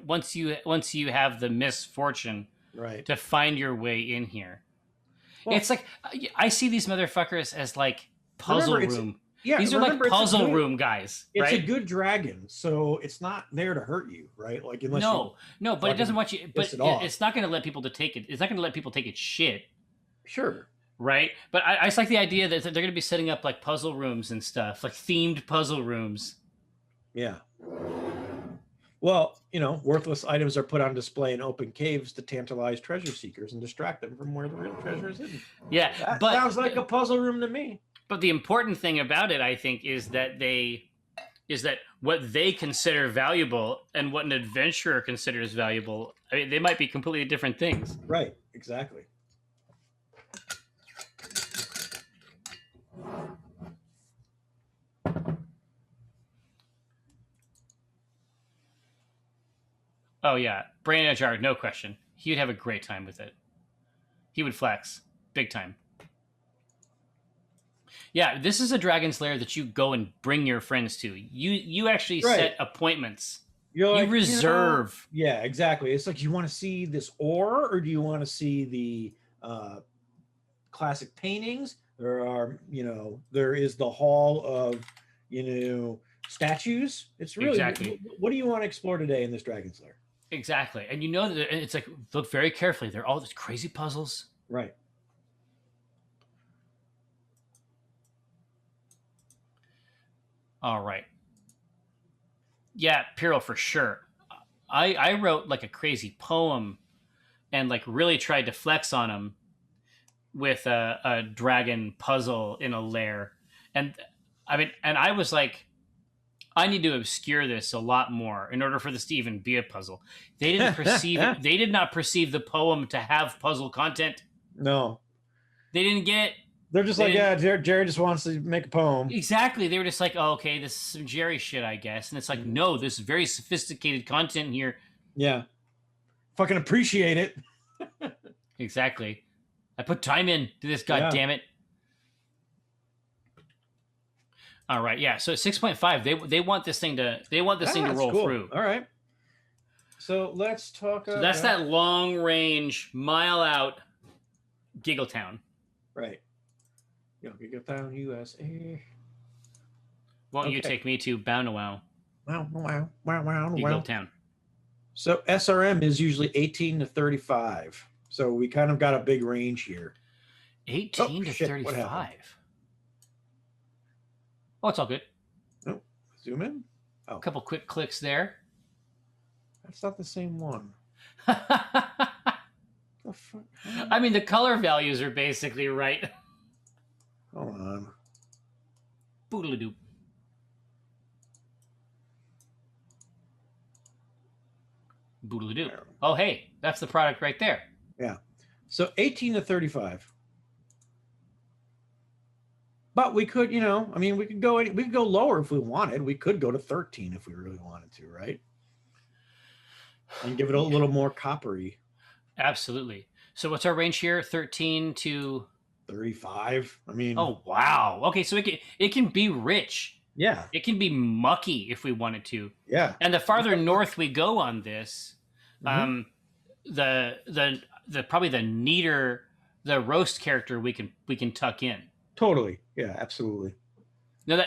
once you have the misfortune to find your way in here. Well, it's I see these motherfuckers as puzzle room. These are puzzle room guys. It's a good dragon, so it's not there to hurt you, right? Unless no, but it doesn't want you. But it's not going to let people take it. It's not going to let people take its shit. Sure. Right, but I just like the idea that they're going to be setting up puzzle rooms and stuff, themed puzzle rooms. Yeah. Well, worthless items are put on display in open caves to tantalize treasure seekers and distract them from where the real treasure is hidden. Yeah, that sounds like a puzzle room to me. But the important thing about it, I think, is that what they consider valuable and what an adventurer considers valuable, they might be completely different things. Right. Exactly. Oh yeah, brain in a jar, no question. He would have a great time with it. He would flex big time. Yeah, this is a Dragon's Lair that you go and bring your friends to. You actually Right. set appointments. You're You like, reserve. yeah, exactly. It's like, you want to see this ore, or do you want to see the classic paintings? There are, there is the hall of, statues. It's really, Exactly. what do you want to explore today in this Dragon's Lair? Exactly. And you know that it's like, look very carefully. There are all these crazy puzzles. Right. All right. Yeah, Pyrrho for sure. I wrote like a crazy poem and like really tried to flex on him with a dragon puzzle in a lair. And I mean, and I was like, I need to obscure this a lot more in order for this to even be a puzzle. They didn't perceive it. They did not perceive the poem to have puzzle content. No. They didn't get it. They're just like, yeah, Jerry just wants to make a poem. Exactly. They were just like, oh, okay, this is some Jerry shit, I guess. And it's like, no, this is very sophisticated content here. Yeah. Fucking appreciate it. Exactly. I put time in to this, damn it. All right, yeah. So 6.5, they want this thing to roll through. All right. So let's talk. So that's that long range, mile out, Giggletown. Right. Giggletown, USA. Won't you take me to Bow-Wow? Wow. Giggletown. So SRM is usually 18 to 35. So we kind of got a big range here. 18 to 35. Oh, it's all good. Oh, zoom in. Oh. A couple quick clicks there. That's not the same one. The fuck? I mean, the color values are basically right. Hold on. Boodle-a-doop. Boodle-a-doop. Oh, hey, that's the product right there. Yeah. So 18 to 35. But we could, we could go lower if we wanted. We could go to 13 if we really wanted to, right? And give it a little more coppery. Absolutely. So what's our range here? 13 to 35. I mean, oh wow. Okay, so it can be rich. Yeah. It can be mucky if we wanted to. Yeah. And the farther north we go on this, the probably the neater the roast character we can tuck in. Totally. Yeah, absolutely. Now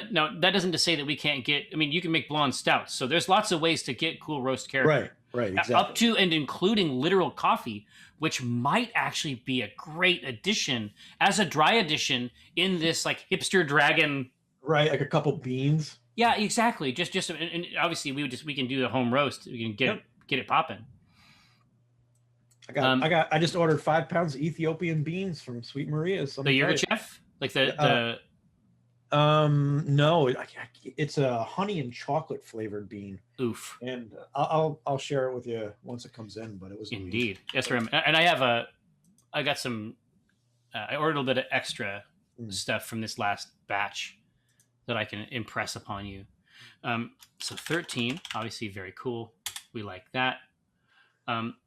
that doesn't to say that we can't get. I mean, you can make blonde stouts, so there's lots of ways to get cool roast character. Right, exactly. Up to and including literal coffee, which might actually be a great addition as a dry addition in this like hipster dragon. Right, like a couple beans. Yeah, exactly. Just and obviously we can do the home roast. We can get it popping. I just ordered 5 pounds of Ethiopian beans from Sweet Maria's. The Yirgacheffe? Like the no, it's a honey and chocolate flavored bean. Oof. And I'll share it with you once it comes in. But it was indeed amazing. Yes, sir. And I got some. I ordered a little bit of extra stuff from this last batch that I can impress upon you. So 13, obviously very cool. We like that.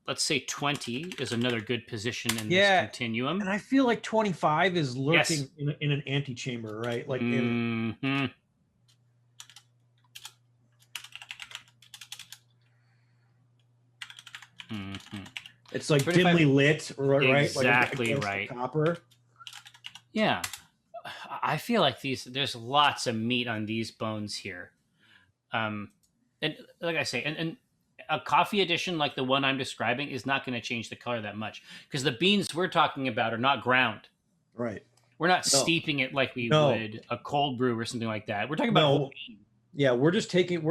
Let's say 20 is another good position in this continuum. And I feel like 25 is lurking in an antechamber, right? Like it's like dimly lit, right? Exactly, like right. Copper. Yeah. I feel like there's lots of meat on these bones here. And like I say, and a coffee edition like the one I'm describing is not going to change the color that much because the beans we're talking about are not ground. Right. We're not steeping it like we would a cold brew or something like that. We're talking about whole bean. Yeah, we're just taking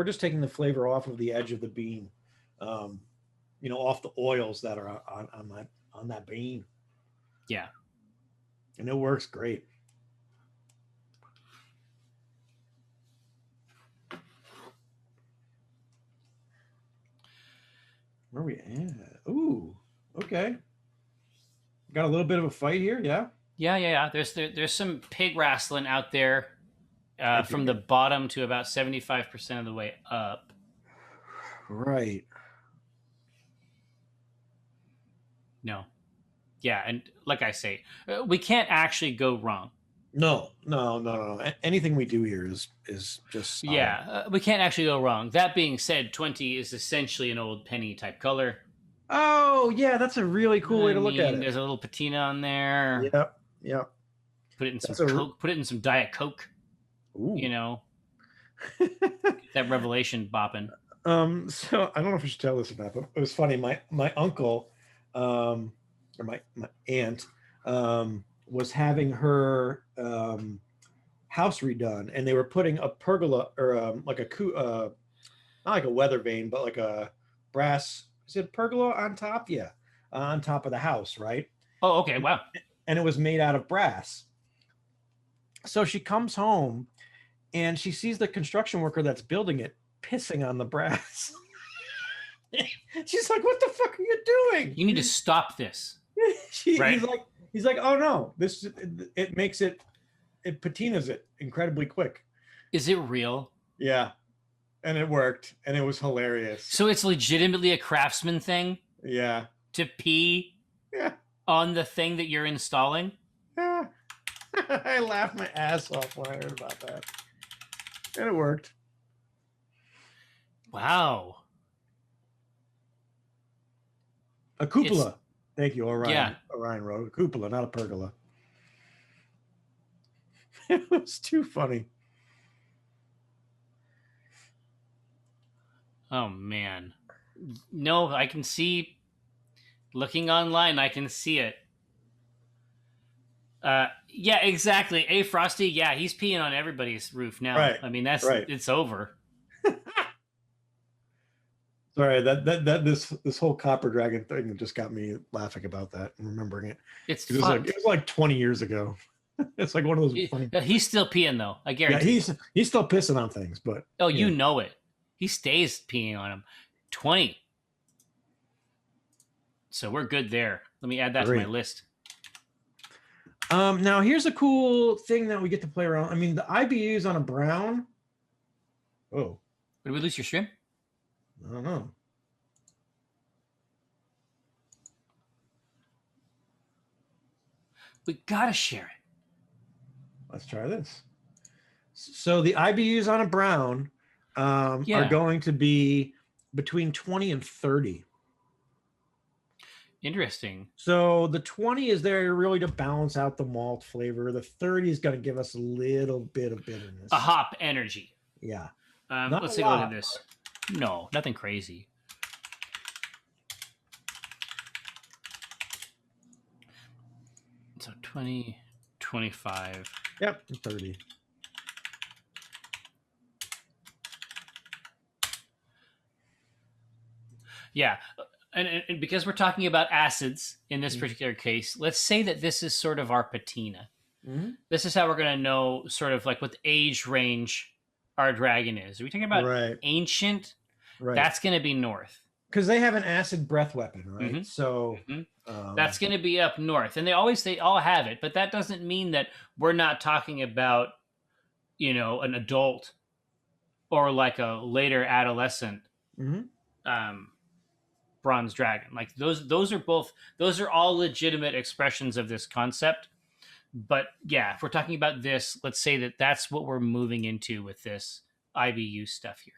the flavor off of the edge of the bean, off the oils that are on that bean. Yeah, and it works great. Where are we at? Ooh, okay. Got a little bit of a fight here, yeah? Yeah. There's some pig wrestling out there from the bottom to about 75% of the way up. Right. No. Yeah, and like I say, we can't actually go wrong. No. Anything we do here is just solid. Yeah, we can't actually go wrong. That being said, 20 is essentially an old penny type color. Oh yeah, that's a really cool way to look at it. There's a little patina on there. Yep. Put it in some Coke. Put it in some Diet Coke. Ooh. You know, that Revelation bopping. So I don't know if I should tell this or not, but it was funny. My uncle, or my aunt, was having her house redone, and they were putting a pergola or like not like a weather vane, but like a brass. Is it pergola on top? Yeah, on top of the house, right? Oh, okay, wow. And it was made out of brass. So she comes home, and she sees the construction worker that's building it pissing on the brass. She's like, "What the fuck are you doing? You need to stop this." Right? He's like, "Oh no, it makes it patinas it incredibly quick." Is it real? Yeah, and it worked, and it was hilarious. So it's legitimately a craftsman thing. Yeah. To pee. Yeah. On the thing that you're installing. Yeah. I laughed my ass off when I heard about that, and it worked. Wow. A cupola. Thank you, Orion. Yeah. Orion wrote a cupola, not a pergola. It was too funny. Oh man. No, I can see. Looking online, I can see it. Yeah, exactly. A Frosty, yeah, he's peeing on everybody's roof now. Right. I mean, that's right. It's over. Sorry, this whole copper dragon thing just got me laughing about that and remembering it. It was like 20 years ago. It's like one of those funny. He's still peeing though. I guarantee. Yeah, he's still pissing on things, but you know it. He stays peeing on them. 20. So we're good there. Let me add that to my list. Now here's a cool thing that we get to play around. I mean, the IBUs on a brown. Oh. Did we lose your stream? I don't know. We gotta share it. Let's try this. So the IBUs on a brown are going to be between 20 and 30. Interesting. So the 20 is there really to balance out the malt flavor. The 30 is going to give us a little bit of bitterness. A hop energy. Yeah. Let's take a look at this. No, nothing crazy. So 20, 25. Yep, 30. Yeah. And because we're talking about acids in this particular case, let's say that this is sort of our patina. Mm-hmm. This is how we're going to know sort of like what the age range our dragon is. Are we talking about ancient? Right. That's going to be north. Because they have an acid breath weapon, right? Mm-hmm. So that's going to be up north. And they all have it, but that doesn't mean that we're not talking about, an adult or like a later adolescent bronze dragon. Like those are all legitimate expressions of this concept. But yeah, if we're talking about this, let's say that that's what we're moving into with this IBU stuff here.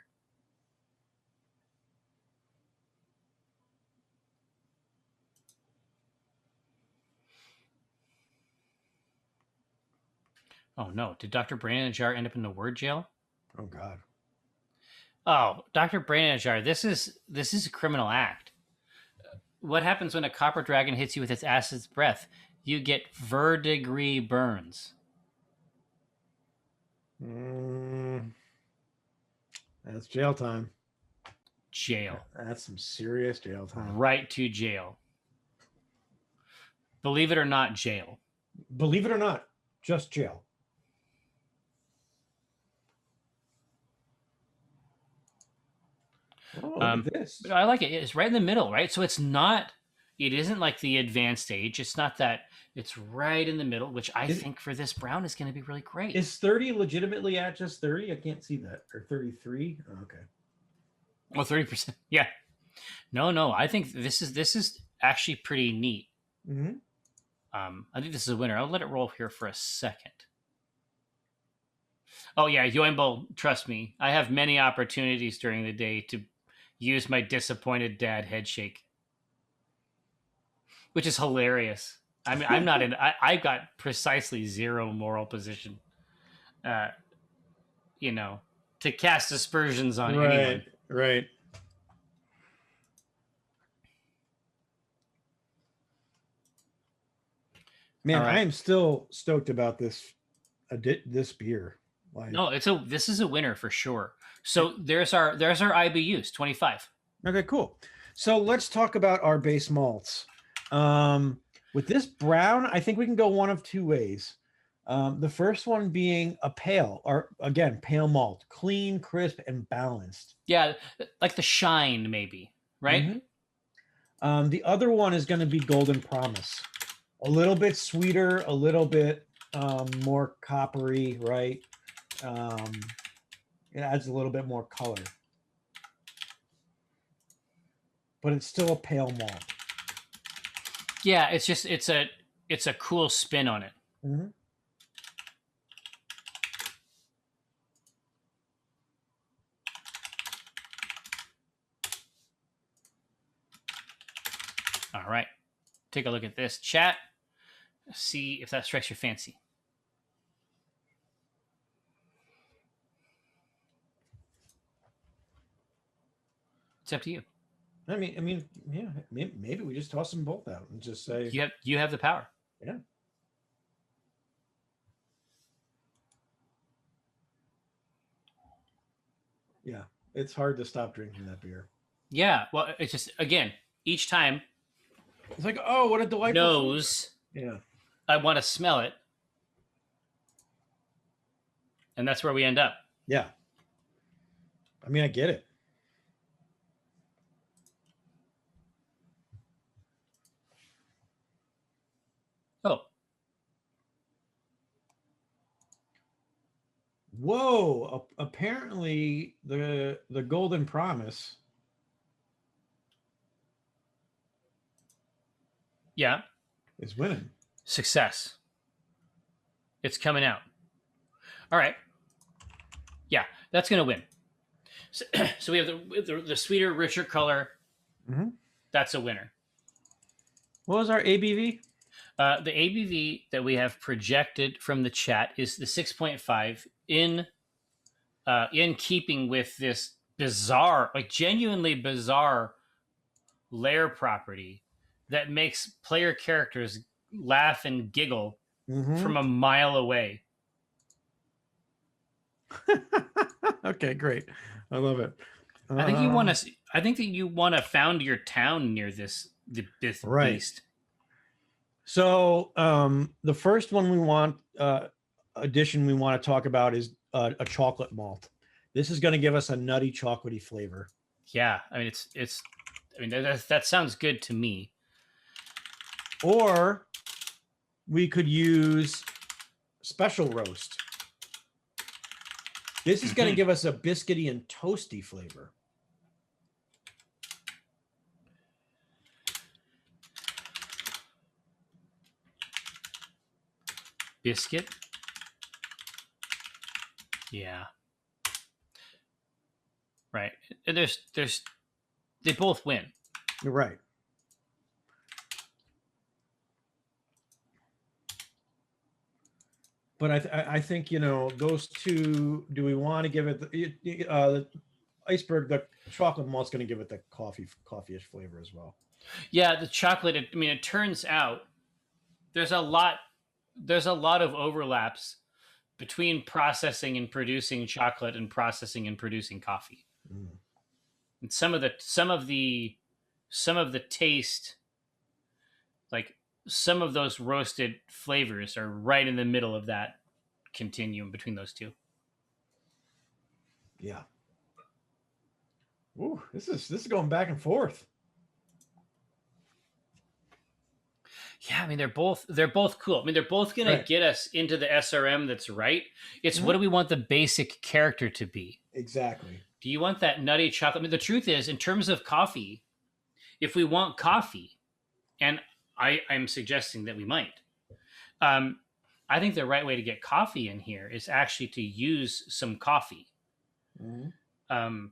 Oh no, did Dr. Branajar end up in the word jail? Oh God. Oh, Dr. Branajar, this is a criminal act. What happens when a copper dragon hits you with its acid breath? You get verdigris burns. That's jail time. Jail. That's some serious jail time. Right to jail. Believe it or not, jail. Believe it or not, just jail. Oh, look at this. I like it. It's right in the middle, right? So it isn't like the advanced age. It's not that. It's right in the middle, which I think for this brown is going to be really great. Is 30 legitimately at just 30? I can't see that. Or 33? Oh, okay. Well, 30%. Yeah. No. I think this is actually pretty neat. Mm-hmm. I think this is a winner. I'll let it roll here for a second. Oh yeah, Yoimbo, trust me. I have many opportunities during the day to use my disappointed dad head shake, which is hilarious. I mean, I'm not in. I've got precisely zero moral position, uh, to cast aspersions on anyone. Right. Man, Right. I am still stoked about this beer. Like, No, this is a winner for sure. So there's our IBUs 25. Okay, cool. So let's talk about our base malts. With this brown, I think we can go one of two ways. The first one being a pale, or again, pale malt, clean, crisp, and balanced. Yeah, like the shine, maybe, right? Mm-hmm. The other one is going to be Golden Promise. A little bit sweeter, a little bit more coppery, right? It adds a little bit more color. But it's still a pale malt. Yeah, it's a cool spin on it. Mm-hmm. All right, take a look at this chat. See if that strikes your fancy. It's up to you. I mean, yeah. Maybe we just toss them both out and just say you have the power. Yeah. Yeah, it's hard to stop drinking that beer. Yeah, well, it's just again each time. It's like, oh, what a delightful nose. Yeah. I want to smell it, and that's where we end up. Yeah. I mean, I get it. Oh. Whoa! Apparently, the Golden Promise. Yeah. Is winning. Success. It's coming out. All right. Yeah, that's going to win. So we have the sweeter, richer color. Mm-hmm. That's a winner. What was our ABV? The ABV that we have projected from the chat is the 6.5 in keeping with this bizarre, like genuinely bizarre lair property that makes player characters laugh and giggle from a mile away. Okay, great. I love it. I think you want to. I think that you want to found your town near this right. beast. So the first one we want addition we want to talk about is a chocolate malt. This is going to give us a nutty, chocolatey flavor. Yeah, I mean it's. I mean that sounds good to me. Or we could use special roast. This is going to give us a biscuity and toasty flavor. Biscuit? Yeah. Right. There's they both win. You're right. But I think, those two, do we want to give it the iceberg, the chocolate malt's going to give it the coffee-ish flavor as well. Yeah, the chocolate, it turns out there's a lot of overlaps between processing and producing chocolate and processing and producing coffee. And some of the taste, like some of those roasted flavors are right in the middle of that continuum between those two. Yeah. Ooh, this is going back and forth. Yeah, I mean they're both cool. I mean they're both going to get us into the SRM that's right. It's what do we want the basic character to be? Exactly. Do you want that nutty chocolate? I mean the truth is, in terms of coffee, if we want coffee, and I'm suggesting that we might. Um, I think the right way to get coffee in here is actually to use some coffee. Mm-hmm.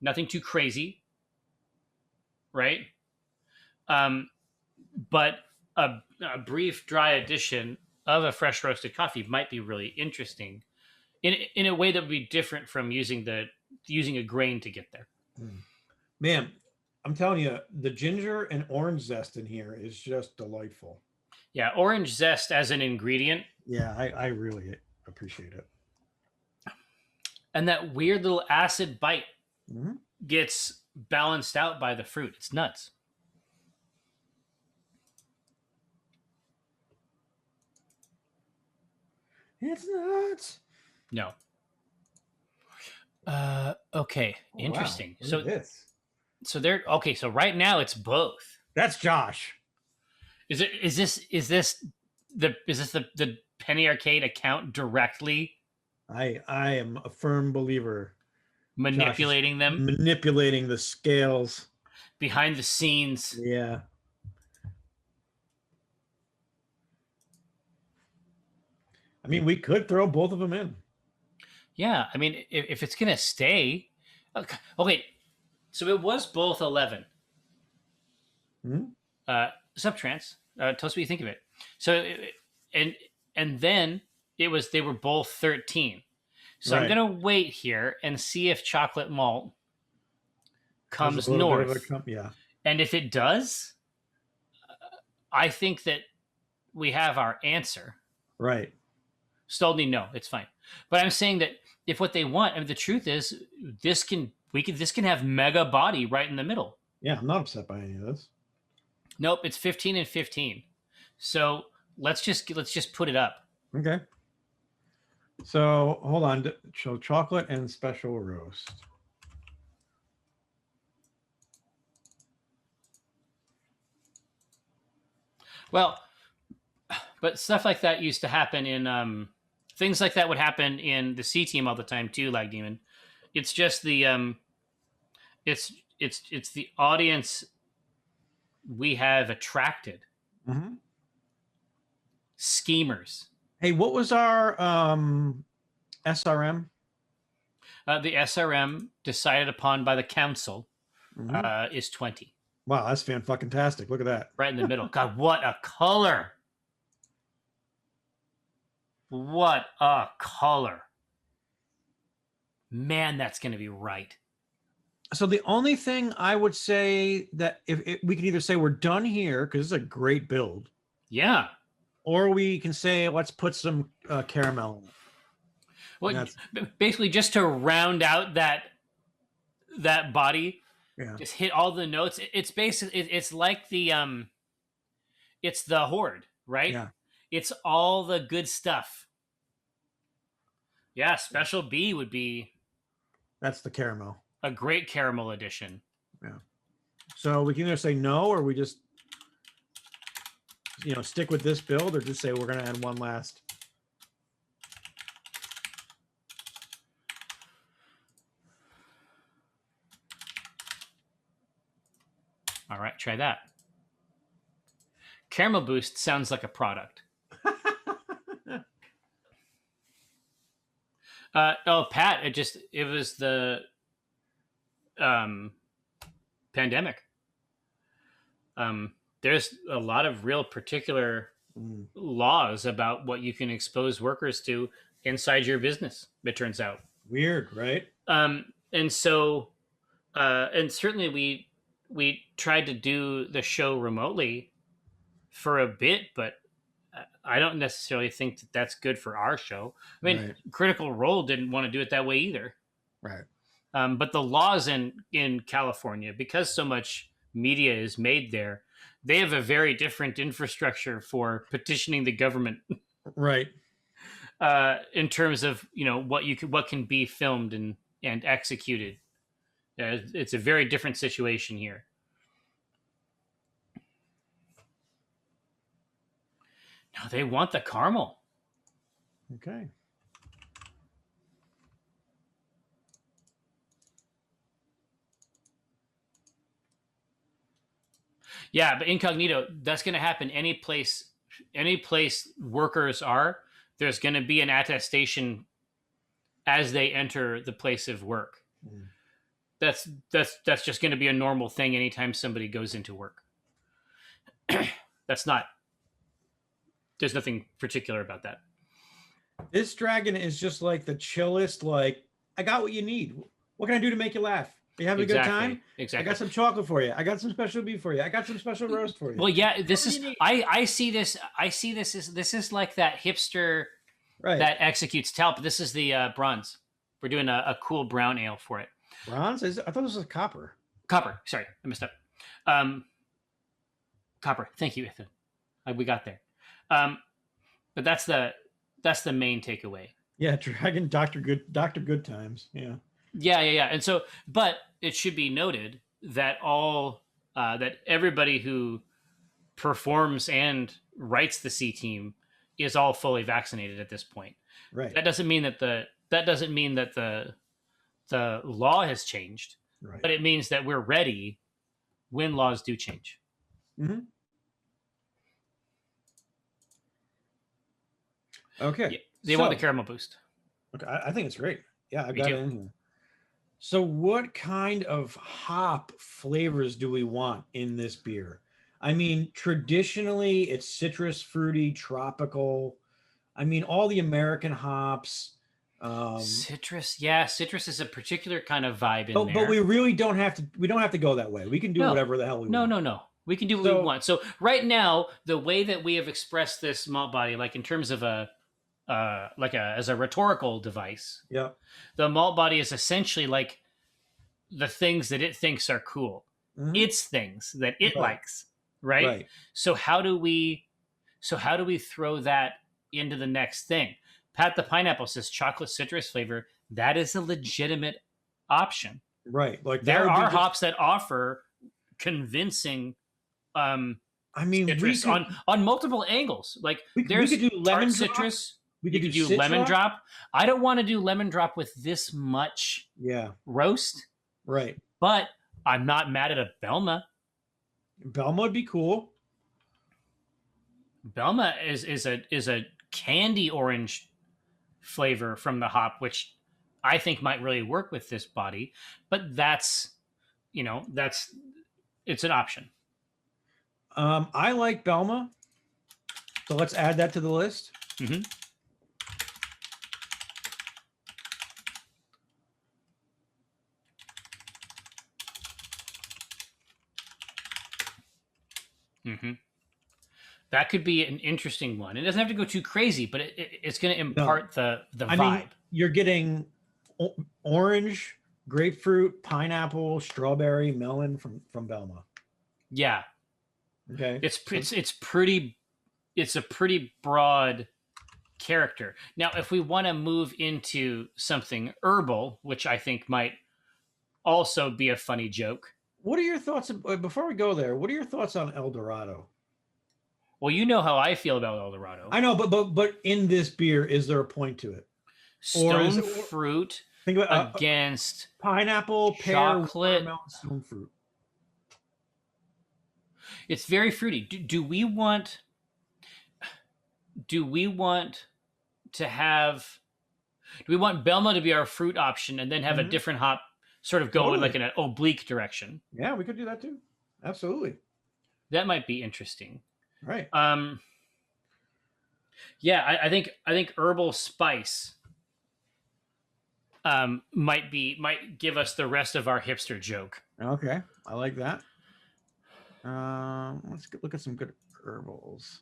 Nothing too crazy, right? Um, but a brief dry addition of a fresh roasted coffee might be really interesting in a way that would be different from using a grain to get there. Man, I'm telling you, the ginger and orange zest in here is just delightful. Yeah, orange zest as an ingredient. Yeah, I really appreciate it. And that weird little acid bite Mm-hmm. gets balanced out by the fruit. It's nuts. It's nuts. No. Okay. Oh, Interesting. wow. Look at this. So they're okay. So right now it's both. That's Josh. Is this the Penny Arcade account directly I am a firm believer. manipulating them Manipulating the scales behind the scenes? Yeah. I mean, we could throw both of them in. Yeah, I mean, if it's gonna stay, okay. So it was both 11. Hmm? Subtrans. Tell us what you think of it. So, and then they were both 13. So I'm gonna wait here and see if chocolate malt comes north. Yeah. And if it does, I think that we have our answer. Right. Stolny, no, it's fine. But I'm saying that if what they want, I mean, the truth is, this can have mega body right in the middle. Yeah, I'm not upset by any of this. Nope, it's 15 and 15. So let's just put it up. Okay. So hold on. So chocolate and special roast. Well, but stuff like that used to happen in things like that would happen in the C team all the time too, like Demon. It's just the it's the audience we have attracted. Mm-hmm. Schemers. Hey, what was our SRM? The SRM decided upon by the council is 20. Wow, that's fan-fucking-tastic. Look at that. Right in the middle. God, what a color. What a color. Man, that's going to be right. So the only thing I would say that if we can either say we're done here, because it's a great build. Yeah. Or we can say, let's put some caramel in it. Well, basically just to round out that body, just hit all the notes. It's basically, it's like it's the Horde, right? Yeah. It's all the good stuff. Yeah, Special B would be... That's the caramel. A great caramel edition. Yeah. So we can either say no, or we just, stick with this build, or just say we're going to add one last. All right, try that. Caramel Boost sounds like a product. Pat, it was the pandemic. There's a lot of real particular laws about what you can expose workers to inside your business, it turns out. Weird, right? And so, and certainly we tried to do the show remotely for a bit, but I don't necessarily think that that's good for our show. I mean, Critical Role didn't want to do it that way either. Right. But the laws in California, because so much media is made there, they have a very different infrastructure for petitioning the government. Right. In terms of, what can be filmed and executed. It's a very different situation here. No, they want the caramel. Okay. Yeah, but incognito, that's going to happen any place workers are. There's going to be an attestation as they enter the place of work. Mm. That's just going to be a normal thing anytime somebody goes into work. That's not. There's nothing particular about that. This dragon is just like the chillest. Like, I got what you need. What can I do to make you laugh? Are you having a good time? Exactly. I got some chocolate for you. I got some special beef for you. I got some special roast for you. Well, yeah, this is. I see this. I see this as this is like that hipster that executes talc. This is the bronze. We're doing a cool brown ale for it. Bronze? I thought this was copper. Copper. Sorry, I messed up. Copper. Thank you, Ethan. We got there. But that's the main takeaway. Yeah, Dragon, Dr. Good Times. Yeah. Yeah. And so, but it should be noted that that everybody who performs and writes the C team is all fully vaccinated at this point. Right. That doesn't mean that the law has changed, right. But it means that we're ready when laws do change. Mm-hmm. Okay. Yeah, they want the caramel boost. Okay, I think it's great. Yeah, I've got it in here. So what kind of hop flavors do we want in this beer? I mean, traditionally, it's citrus, fruity, tropical. I mean, all the American hops. Citrus, yeah, citrus is a particular kind of vibe in there. But we really don't have to. We don't have to go that way. We can do whatever the hell we want. No. We can do what we want. So right now, the way that we have expressed this malt body, like in terms of as a rhetorical device, yeah, the malt body is essentially like the things that it thinks are cool. Mm-hmm. It's things that it likes, right? So how do we throw that into the next thing? Pat the Pineapple says chocolate citrus flavor. That is a legitimate option. Right. Like there are hops that offer convincing citrus on multiple angles. Like we could do lemon citrus. We could do lemon drop. I don't want to do lemon drop with this much roast. Right. But I'm not mad at a Belma. Belma would be cool. Belma is a candy orange flavor from the hop, which I think might really work with this body. But it's an option. I like Belma, so let's add that to the list. Mm-hmm. Mm-hmm. That could be an interesting one. It doesn't have to go too crazy, but it's going to impart the vibe. I mean, you're getting orange, grapefruit, pineapple, strawberry, melon from Belma. Yeah. Okay. It's a pretty broad character. Now, if we want to move into something herbal, which I think might also be a funny joke. What are your thoughts before we go there? What are your thoughts on El Dorado? Well, you know how I feel about El Dorado. I know, but in this beer, is there a point to it? Stone fruit think about, against pineapple, pear, chocolate, watermelon, stone fruit. It's very fruity. Do we want Belma to be our fruit option and then have a different hop sort of go in like in an oblique direction? Yeah, we could do that too. Absolutely. That might be interesting. Right. Yeah, I think herbal spice might give us the rest of our hipster joke. Okay, I like that. Let's look at some good herbals.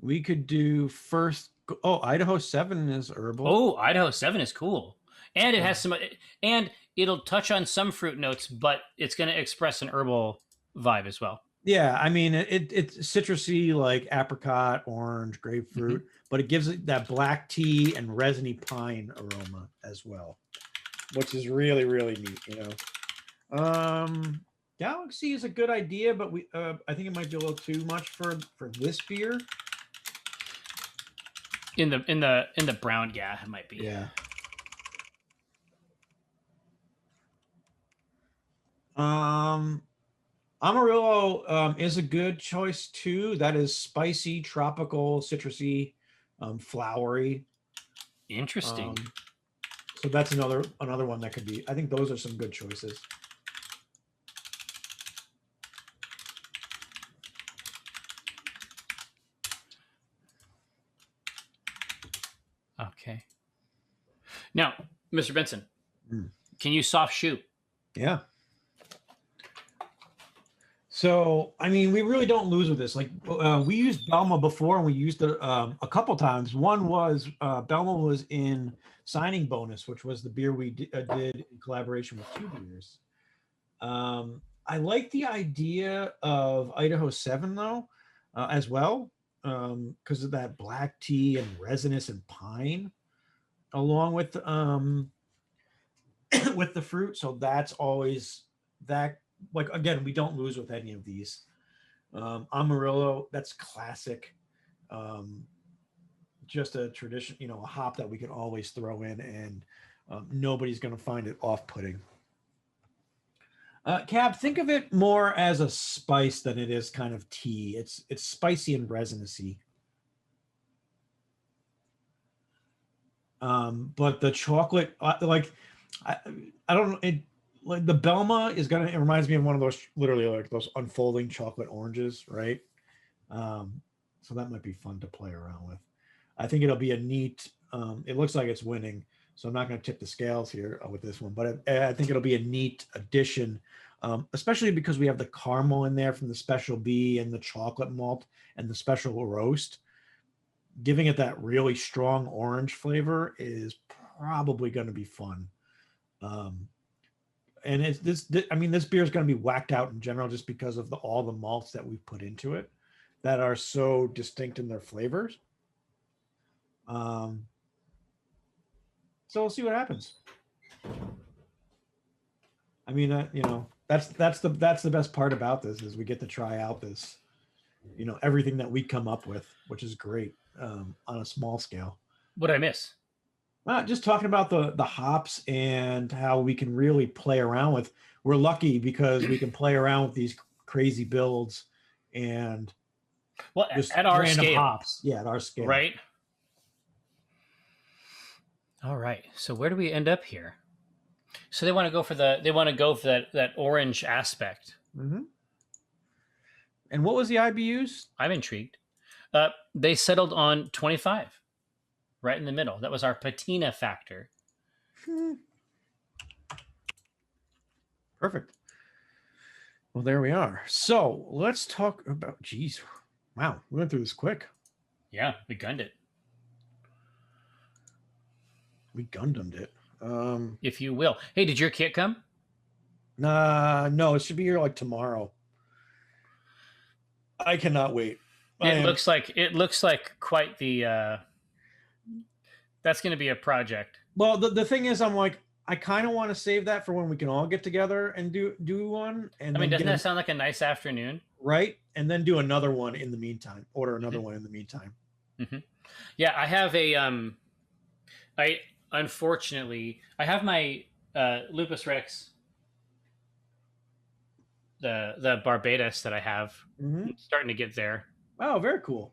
We could do first. Oh, Idaho 7 is herbal. Oh, Idaho 7 is cool, and it has some, and it'll touch on some fruit notes, but it's going to express an herbal vibe as well. Yeah, I mean it's citrusy like apricot, orange, grapefruit, but it gives it that black tea and resiny pine aroma as well, which is really, really neat. You know, Galaxy is a good idea, but I think it might be a little too much for this beer. In the brown, yeah, it might be. Yeah. Amarillo is a good choice too. That is spicy, tropical, citrusy, flowery. Interesting. So that's another one that could be. I think those are some good choices. Okay. Now, Mr. Benson, can you soft shoe? Yeah. So, I mean, we really don't lose with this. Like, we used Belma before, and we used it a couple times. One was Belma was in Signing Bonus, which was the beer we did in collaboration with two beers. I like the idea of Idaho 7, though, as well, because of that black tea and resinous and pine, along with with the fruit. So that's always that. Like again, we don't lose with any of these. Amarillo, that's classic. Just a tradition, a hop that we can always throw in, and nobody's going to find it off-putting. Cab, think of it more as a spice than it is kind of tea. It's spicy and resinousy. But the chocolate, like I don't know, like the Belma is gonna. It reminds me of one of those, literally like those unfolding chocolate oranges, right? So that might be fun to play around with. I think it'll be a neat. It looks like it's winning, so I'm not going to tip the scales here with this one, but I think it'll be a neat addition, especially because we have the caramel in there from the special B and the chocolate malt and the special roast. Giving it that really strong orange flavor is probably going to be fun. And it's this. I mean, this beer is going to be whacked out in general just because of all the malts that we've put into it that are so distinct in their flavors. So we'll see what happens. I mean, that's the best part about this is we get to try out this, everything that we come up with, which is great on a small scale. What did I miss? Just talking about the hops and how we can really play around with. We're lucky because we can play around with these crazy builds and at our random scale, hops. Yeah, at our scale. Right. All right. So where do we end up here? So they want to go for that orange aspect. Mm-hmm. And what was the IBUs? I'm intrigued. They settled on 25, right in the middle. That was our patina factor. Perfect. Well, there we are. So let's talk about. Geez, wow, we went through this quick. Yeah, we gunned it. We Gundammed it. If you will. Hey, did your kit come? No, it should be here like tomorrow. I cannot wait. It looks like quite the. That's going to be a project. Well, the thing is, I'm like, I kind of want to save that for when we can all get together and do one. And I mean, doesn't that sound like a nice afternoon? Right, and then do another one in the meantime. Order another one in the meantime. Mm-hmm. Yeah, I have a. Unfortunately, I have my Lupus Rex, the Barbados that I have. Mm-hmm. Starting to get there. Oh, very cool.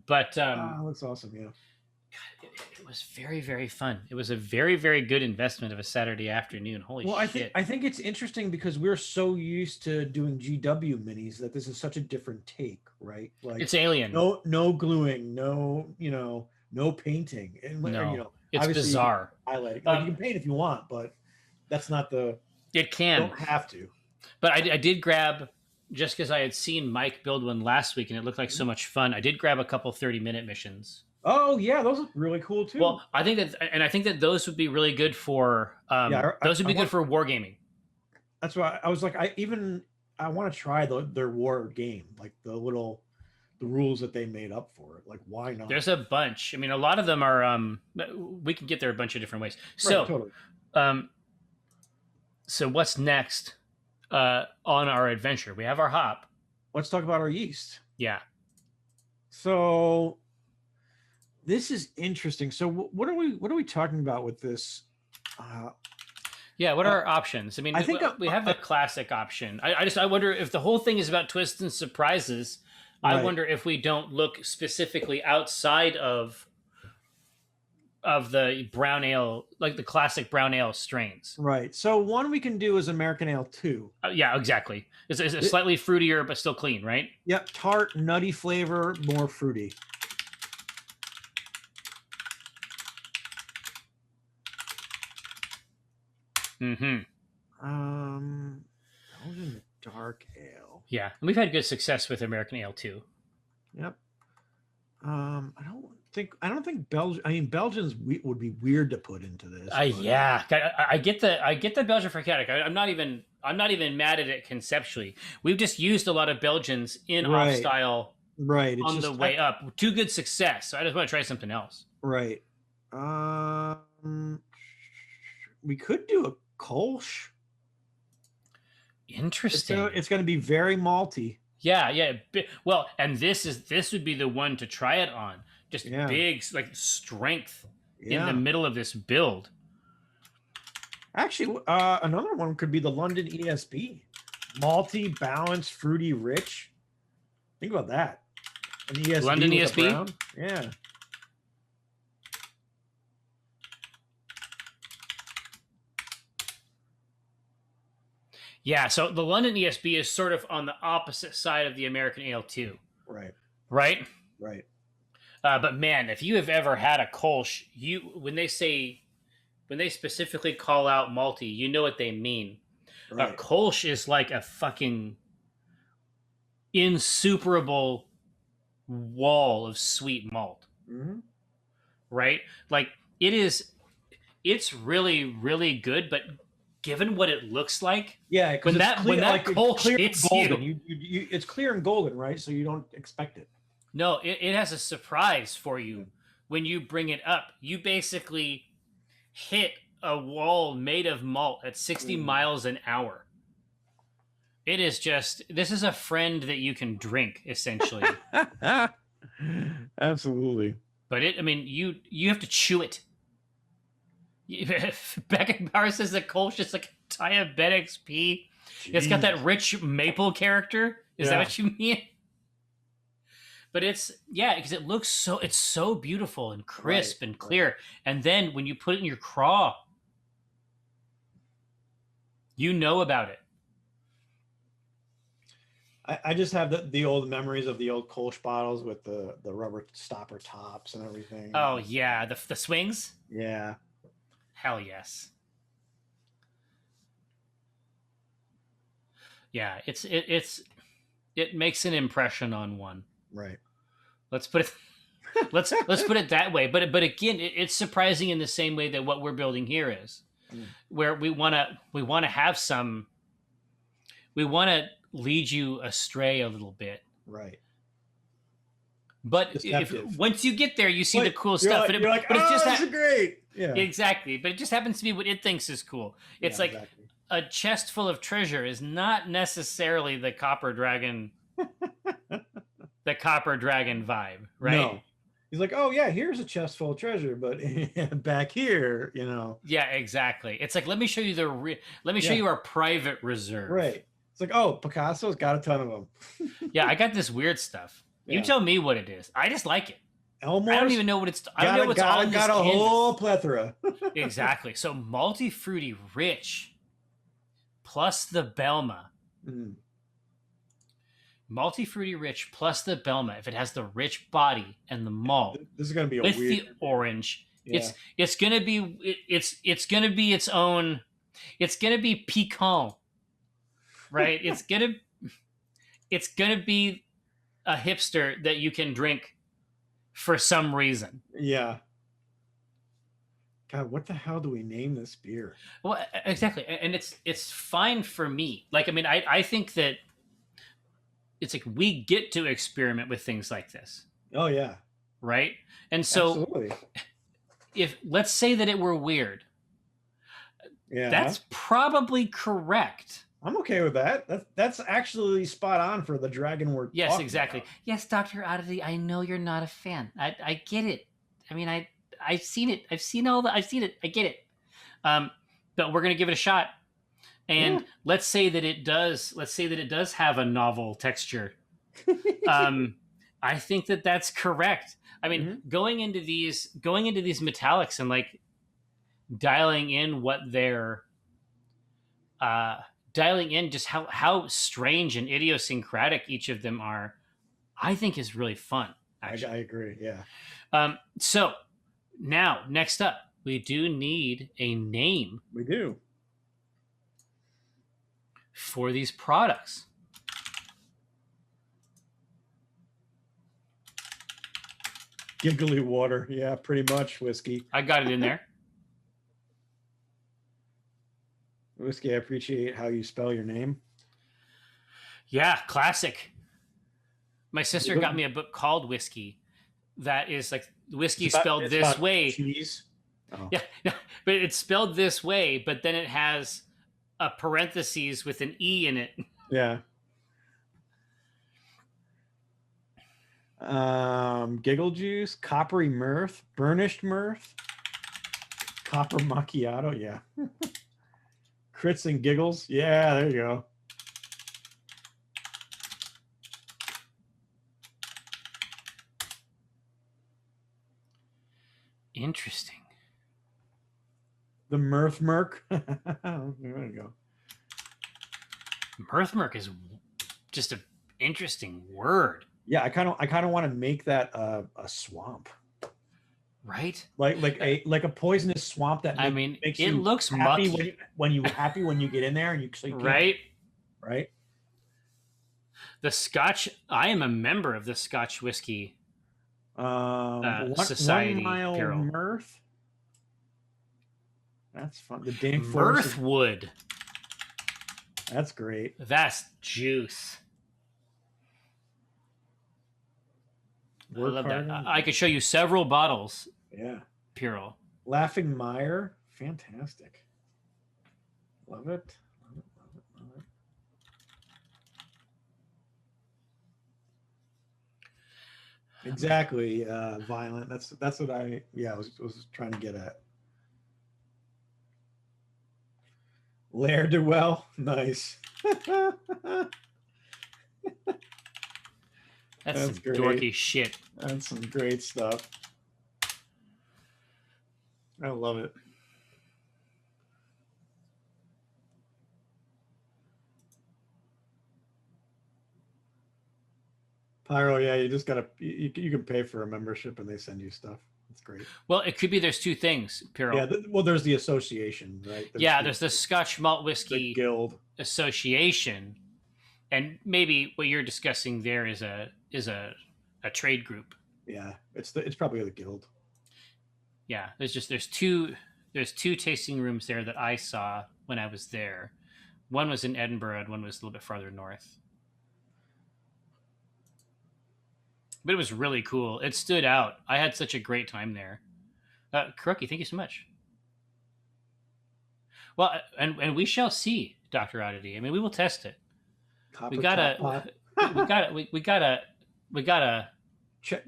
But that's awesome. Yeah. God, it was very, very fun. It was a very, very good investment of a Saturday afternoon. Holy shit! I think it's interesting because we're so used to doing GW minis that this is such a different take, right? Like it's alien. No gluing, no painting, and no. It's bizarre. Highlighting. You can paint if you want, but that's not the. It can. You don't have to. But I did grab, just because I had seen Mike build one last week and it looked like so much fun. I did grab a couple 30-minute missions. Oh yeah, those look really cool too. Well, I think that those would be really good for those would be good for wargaming. That's why I was like, I want to try their war game, like the rules that they made up for it. Like, why not? There's a bunch. I mean, a lot of them are. We can get there a bunch of different ways. So, right, totally. So what's next on our adventure? We have our hop. Let's talk about our yeast. Yeah. So this is interesting. So what are we talking about with this? Yeah, what are our options? I mean, I think we have the classic option. I wonder if the whole thing is about twists and surprises. I right. wonder if we don't look specifically outside of the brown ale, like the classic brown ale strains. Right. So one we can do is American Ale 2. Yeah, exactly. It's slightly fruitier, but still clean, right? Yep. Tart, nutty flavor, more fruity. Mm-hmm. Belgian dark ale. Yeah, and we've had good success with American Ale too. Yep. I don't think Belgian. I mean, Belgians would be weird to put into this. Yeah, I get the Belgian Fricatic. I'm not even mad at it conceptually. We've just used a lot of Belgians in off style, right, on the way up to good success. So I just want to try something else. Right. We could do a Kolsch. Interesting. It's going to be very malty. Yeah. Well, and this would be the one to try it on. Just big, like, strength in the middle of this build. Actually, another one could be the London ESB. Malty, balanced, fruity, rich. Think about that. An ESB London ESB? Yeah. Yeah, so the London ESB is sort of on the opposite side of the American Ale too. Right. Right? Right. But man, if you have ever had a Kolsch, when they specifically call out malty, you know what they mean. Right. A Kolsch is like a fucking insuperable wall of sweet malt. Mm-hmm. Right? Like it's really, really good, but given what it looks like, when that Kolsch hits you, it's clear and golden, right? So you don't expect it. No, it has a surprise for you when you bring it up. You basically hit a wall made of malt at 60 miles an hour. It is this is a friend that you can drink, essentially. Absolutely. But you have to chew it. Beckenbauer says that Kolsch is like a diabetic XP. It's got that rich maple character. Is that what you mean? But because it looks it's so beautiful and crisp and clear. Right. And then when you put it in your craw, you know about it. I just have the old memories of the old Kolsch bottles with the rubber stopper tops and everything. Oh yeah, the swings? Yeah. Hell yes. Yeah, it makes an impression on one. Right. Let's put it that way. But again, it's surprising in the same way that what we're building here is, where we want to lead you astray a little bit. Right. But once you get there, you see the cool stuff. You're like, this is great. Yeah. Exactly. But it just happens to be what it thinks is cool. It's a chest full of treasure is not necessarily the Copper Dragon the Copper Dragon vibe, right? No. He's like, oh yeah, here's a chest full of treasure, but back here, Yeah, exactly. It's like, let me show you show you our private reserve. Right. It's like, oh, Picasso's got a ton of them. Yeah, I got this weird stuff. You tell me what it is. I just like it. Elmore's I don't even know what it's. I don't know what's all in this got a whole plethora. Exactly. So malty, fruity, rich, plus the Belma. Mm. Malty, fruity, rich, plus the Belma. If it has the rich body and the malt, this is going to be with the orange. Yeah. It's going to be going to be its own. It's going to be piquant, right? It's going to be a hipster that you can drink for some reason. Yeah. God, what the hell do we name this beer? Well, exactly. And it's fine for me. Like, I think that it's like we get to experiment with things like this. Oh, yeah. Right? And so absolutely. If let's say that it were weird. Yeah. That's probably correct. I'm okay with that. That's actually spot on for the dragon we're Yes, exactly. About. Yes, Dr. Oddity, I know you're not a fan. I get it. I've seen it. I've seen it. I get it. but we're going to give it a shot. And let's say that it does have a novel texture. I think that that's correct. I mean, going into these metallics and like dialing in what they're dialing in just how strange and idiosyncratic each of them are, I think is really fun. Actually. I agree. Yeah. So now, next up, we do need a name. We do. For these products. Giggly water. Yeah, pretty much whiskey. I got it in there. Whiskey, I appreciate how you spell your name. Yeah, classic. My sister got me a book called Whiskey that is like whiskey spelled this way. Cheese. Oh. Yeah, but it's spelled this way, but then it has a parentheses with an E in it. Yeah. Giggle juice, coppery mirth, burnished mirth, copper macchiato. Yeah. Crits and giggles. Yeah, there you go. Interesting. The mirth merc. There you go. Mirthmerk is just an interesting word. Yeah, I kind of want to make that a swamp, right? Like a poisonous swamp that makes it looks happy mucky when you get in there and you right. The Scotch. I am a member of the Scotch Whiskey Society. 1 Mile Mirth. That's fun. The Dank Mirthwood. That's great. That's juice. I love that. I could show you several bottles. Yeah. Purell. Laughing Meyer. Fantastic. Love it. Exactly. Violent. That's what I was trying to get at. Lair-Do-Well. Nice. That's some dorky shit. That's some great stuff. I love it. Pyro, yeah, you just gotta you can pay for a membership and they send you stuff. That's great. Well, it could be there's two things, Pyro. Yeah, there's the association, right? There's the Scotch Malt Whiskey Guild Association, and maybe what you're discussing there is a trade group. Yeah, it's probably the guild. Yeah, there's two tasting rooms there that I saw when I was there. One was in Edinburgh and one was a little bit farther north. But it was really cool. It stood out. I had such a great time there. Crookie, thank you so much. Well, and we shall see, Dr. Oddity. I mean, we will test it. We gotta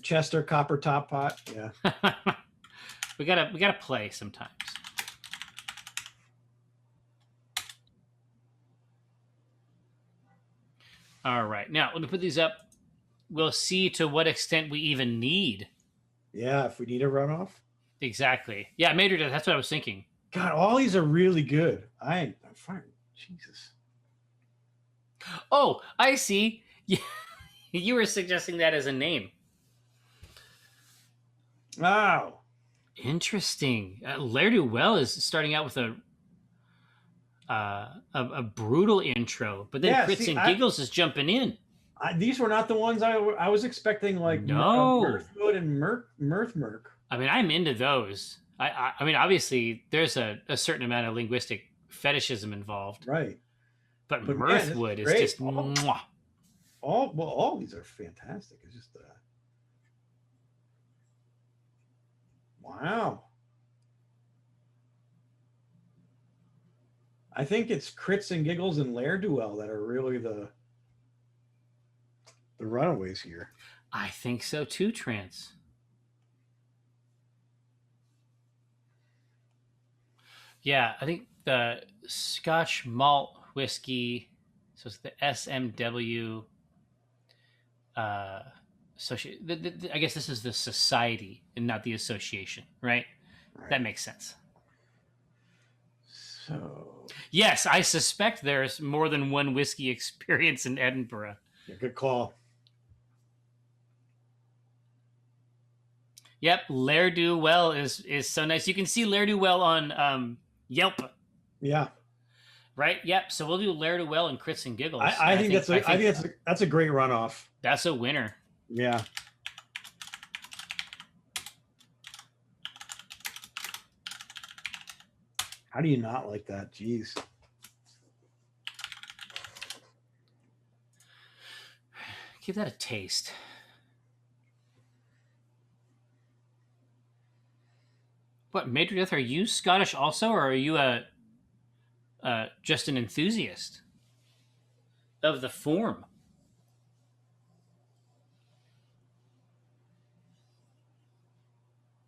Chester copper top pot. Yeah. we gotta play sometimes. All right, now let me put these up. We'll see to what extent we even need. Yeah, if we need a runoff. Exactly. Yeah, Major, that's what I was thinking. God, all these are really good. I'm fine. Jesus. Oh, I see. You were suggesting that as a name. Wow. Interesting. Lair-Do-Well is starting out with a brutal intro, but then Crits and Giggles is jumping in. These were not the ones I was expecting. Like Mirthwood and Mirthmerk. I mean, I'm into those. I mean, obviously, there's a certain amount of linguistic fetishism involved, right? But Mirthwood is just mwah. All these are fantastic. It's just wow. I think it's Crits and Giggles and Lair-Do-Well that are really the runaways here. I think so too, Trance. Yeah, I think the Scotch malt whiskey. So it's the SMW. Uh, I guess this is the society and not the association, right? Right. That makes sense. So yes, I suspect there's more than one whiskey experience in Edinburgh. yeah, good call. Yep, Lair-Do-Well is so nice. You can see Lair-Do-Well on Yelp. Yeah. Right. Yep. So we'll do Lair-Do-Well and Crits and Giggles. I think that's a great runoff. That's a winner. Yeah. How do you not like that? Jeez. Give that a taste. What, Major Death, are you Scottish also, or are you just an enthusiast of the form?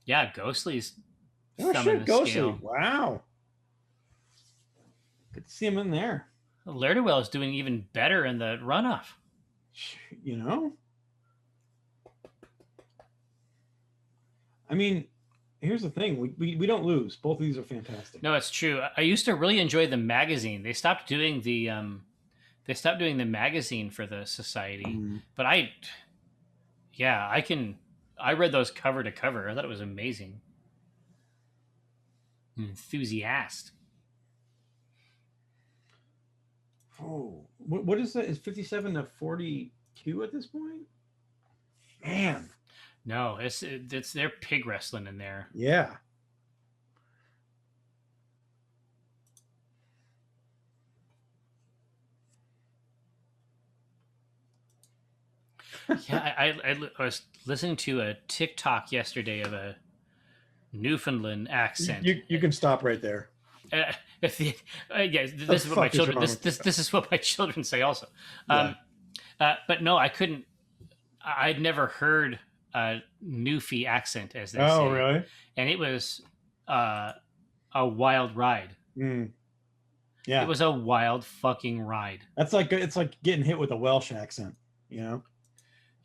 Yeah, Ghostly's thumbing the scale. Wow. Good to see him in there. Lair-Do-Well is doing even better in the runoff. You know? I mean, here's the thing. We don't lose. Both of these are fantastic. No, it's true. I used to really enjoy the magazine. They stopped doing the magazine for the society. But I read those cover to cover. I thought it was amazing. Enthusiast. Oh, what is that? Is 57 to 42 at this point? Man. No, it's they're pig wrestling in there. Yeah. Yeah, I was listening to a TikTok yesterday of a Newfoundland accent. You can stop right there. This is what my children. This is what my children say also. Yeah. But no, I couldn't. I'd never heard a Newfie accent, as they say. Oh, really? And it was a wild ride. Yeah, it was a wild fucking ride. It's like getting hit with a Welsh accent, you know?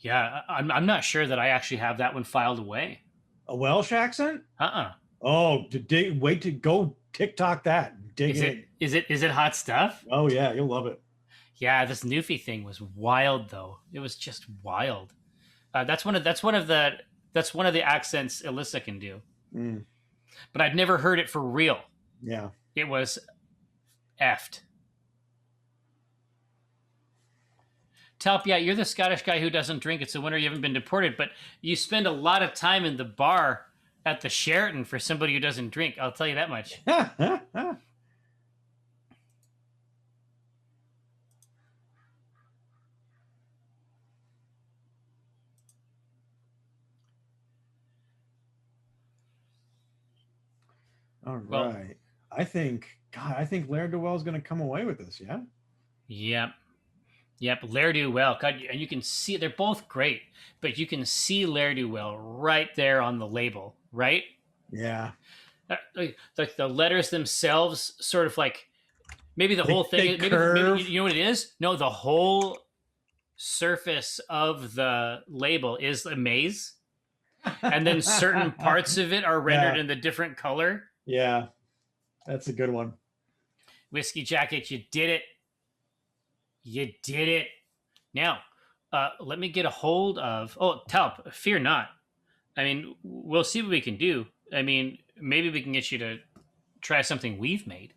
Yeah, I'm not sure that I actually have that one filed away. A Welsh accent? Oh, wait to go TikTok that. Is it hot stuff? Oh yeah, you'll love it. Yeah, this Newfie thing was wild though. It was just wild. That's one of the accents Alyssa can do. But I'd never heard it for real. Yeah. It was effed. Talp, yeah, you're the Scottish guy who doesn't drink. It's a wonder you haven't been deported, but you spend a lot of time in the bar at the Sheraton for somebody who doesn't drink. I'll tell you that much. All right. Well, I think Lair-Do-Well is going to come away with this. Yeah. Yep. Lair-Do-Well. God, and you can see they're both great, but you can see Lair-Do-Well right there on the label, right? Yeah. Like the letters themselves, sort of like maybe the whole thing. Maybe you know what it is? No, the whole surface of the label is a maze, and then certain parts of it are rendered in the different color. Yeah, that's a good one. Whiskey Jacket, you did it. You did it. Now, let me get a hold of... Oh, Talp, fear not. I mean, we'll see what we can do. I mean, maybe we can get you to try something we've made.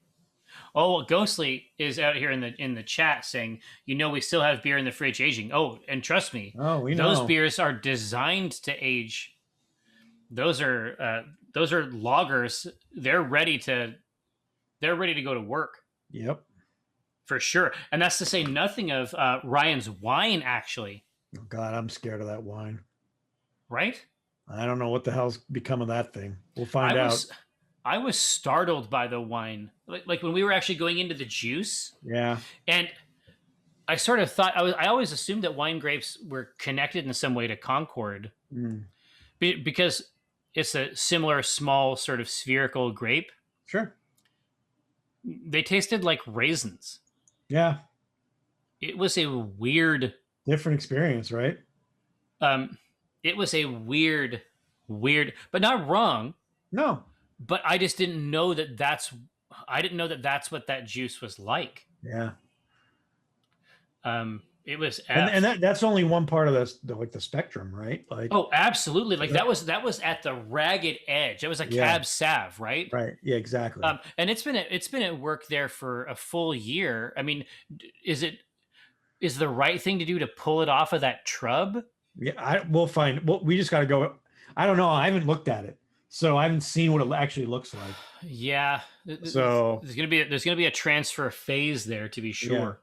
Oh, Ghostly is out here in the chat saying, we still have beer in the fridge aging. Oh, and trust me, we know. Those beers are designed to age. Those are lagers. They're ready to go to work. Yep. For sure. And that's to say nothing of Ryan's wine, actually. Oh, God, I'm scared of that wine. Right? I don't know what the hell's become of that thing. We'll find out. I was startled by the wine. Like when we were actually going into the juice. Yeah. And I sort of thought, I always assumed that wine grapes were connected in some way to Concord. Because it's a similar small sort of spherical grape. Sure. They tasted like raisins. Yeah. It was a weird, Different experience, right? um, it was a weird, but not wrong. No. But I just didn't know that I didn't know that that's what that juice was like. Yeah. It was That's only one part of the spectrum, right? Like, oh, absolutely. Like that was at the ragged edge. It was a yeah, cab sav, right? right. Yeah, exactly. And it's been at work there for a full year. I mean, is the right thing to do to pull it off of that trub? Yeah, we'll find. Well, we just got to go. I don't know. I haven't looked at it, so I haven't seen what it actually looks like. Yeah. So there's gonna be a transfer phase there to be sure.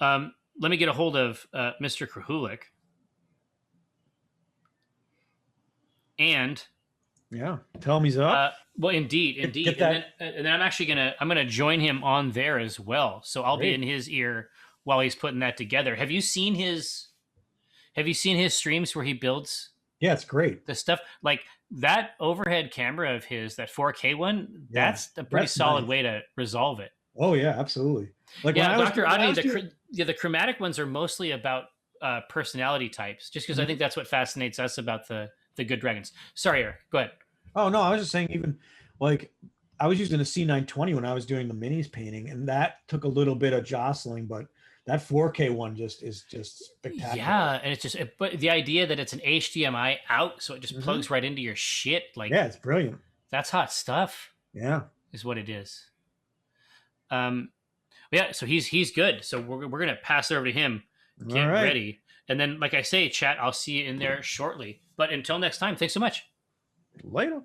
Yeah. Let me get a hold of Mr. Krahulik. And yeah, tell him he's up. Well, indeed. Get that. And then I'm gonna join him on there as well. So I'll be in his ear while he's putting that together. Have you seen his streams where he builds? Yeah, it's great. The stuff like that overhead camera of his, that 4K one. Yeah, that's a pretty solid way to resolve it. Oh yeah, absolutely. Like Dr. Oddity, the chromatic ones are mostly about personality types, just because I think that's what fascinates us about the good dragons. Sorry, Eric, go ahead. Oh no, I was just saying, even like I was using a C920 when I was doing the minis painting, and that took a little bit of jostling, but that 4K one is just spectacular. Yeah, and it's just, but the idea that it's an HDMI out, so it just plugs right into your shit, like yeah, it's brilliant. That's hot stuff. Yeah, is what it is. Yeah, so he's good. So we're gonna pass it over to him. Get ready, and then like I say, chat, I'll see you in there shortly. But until next time, thanks so much. Later.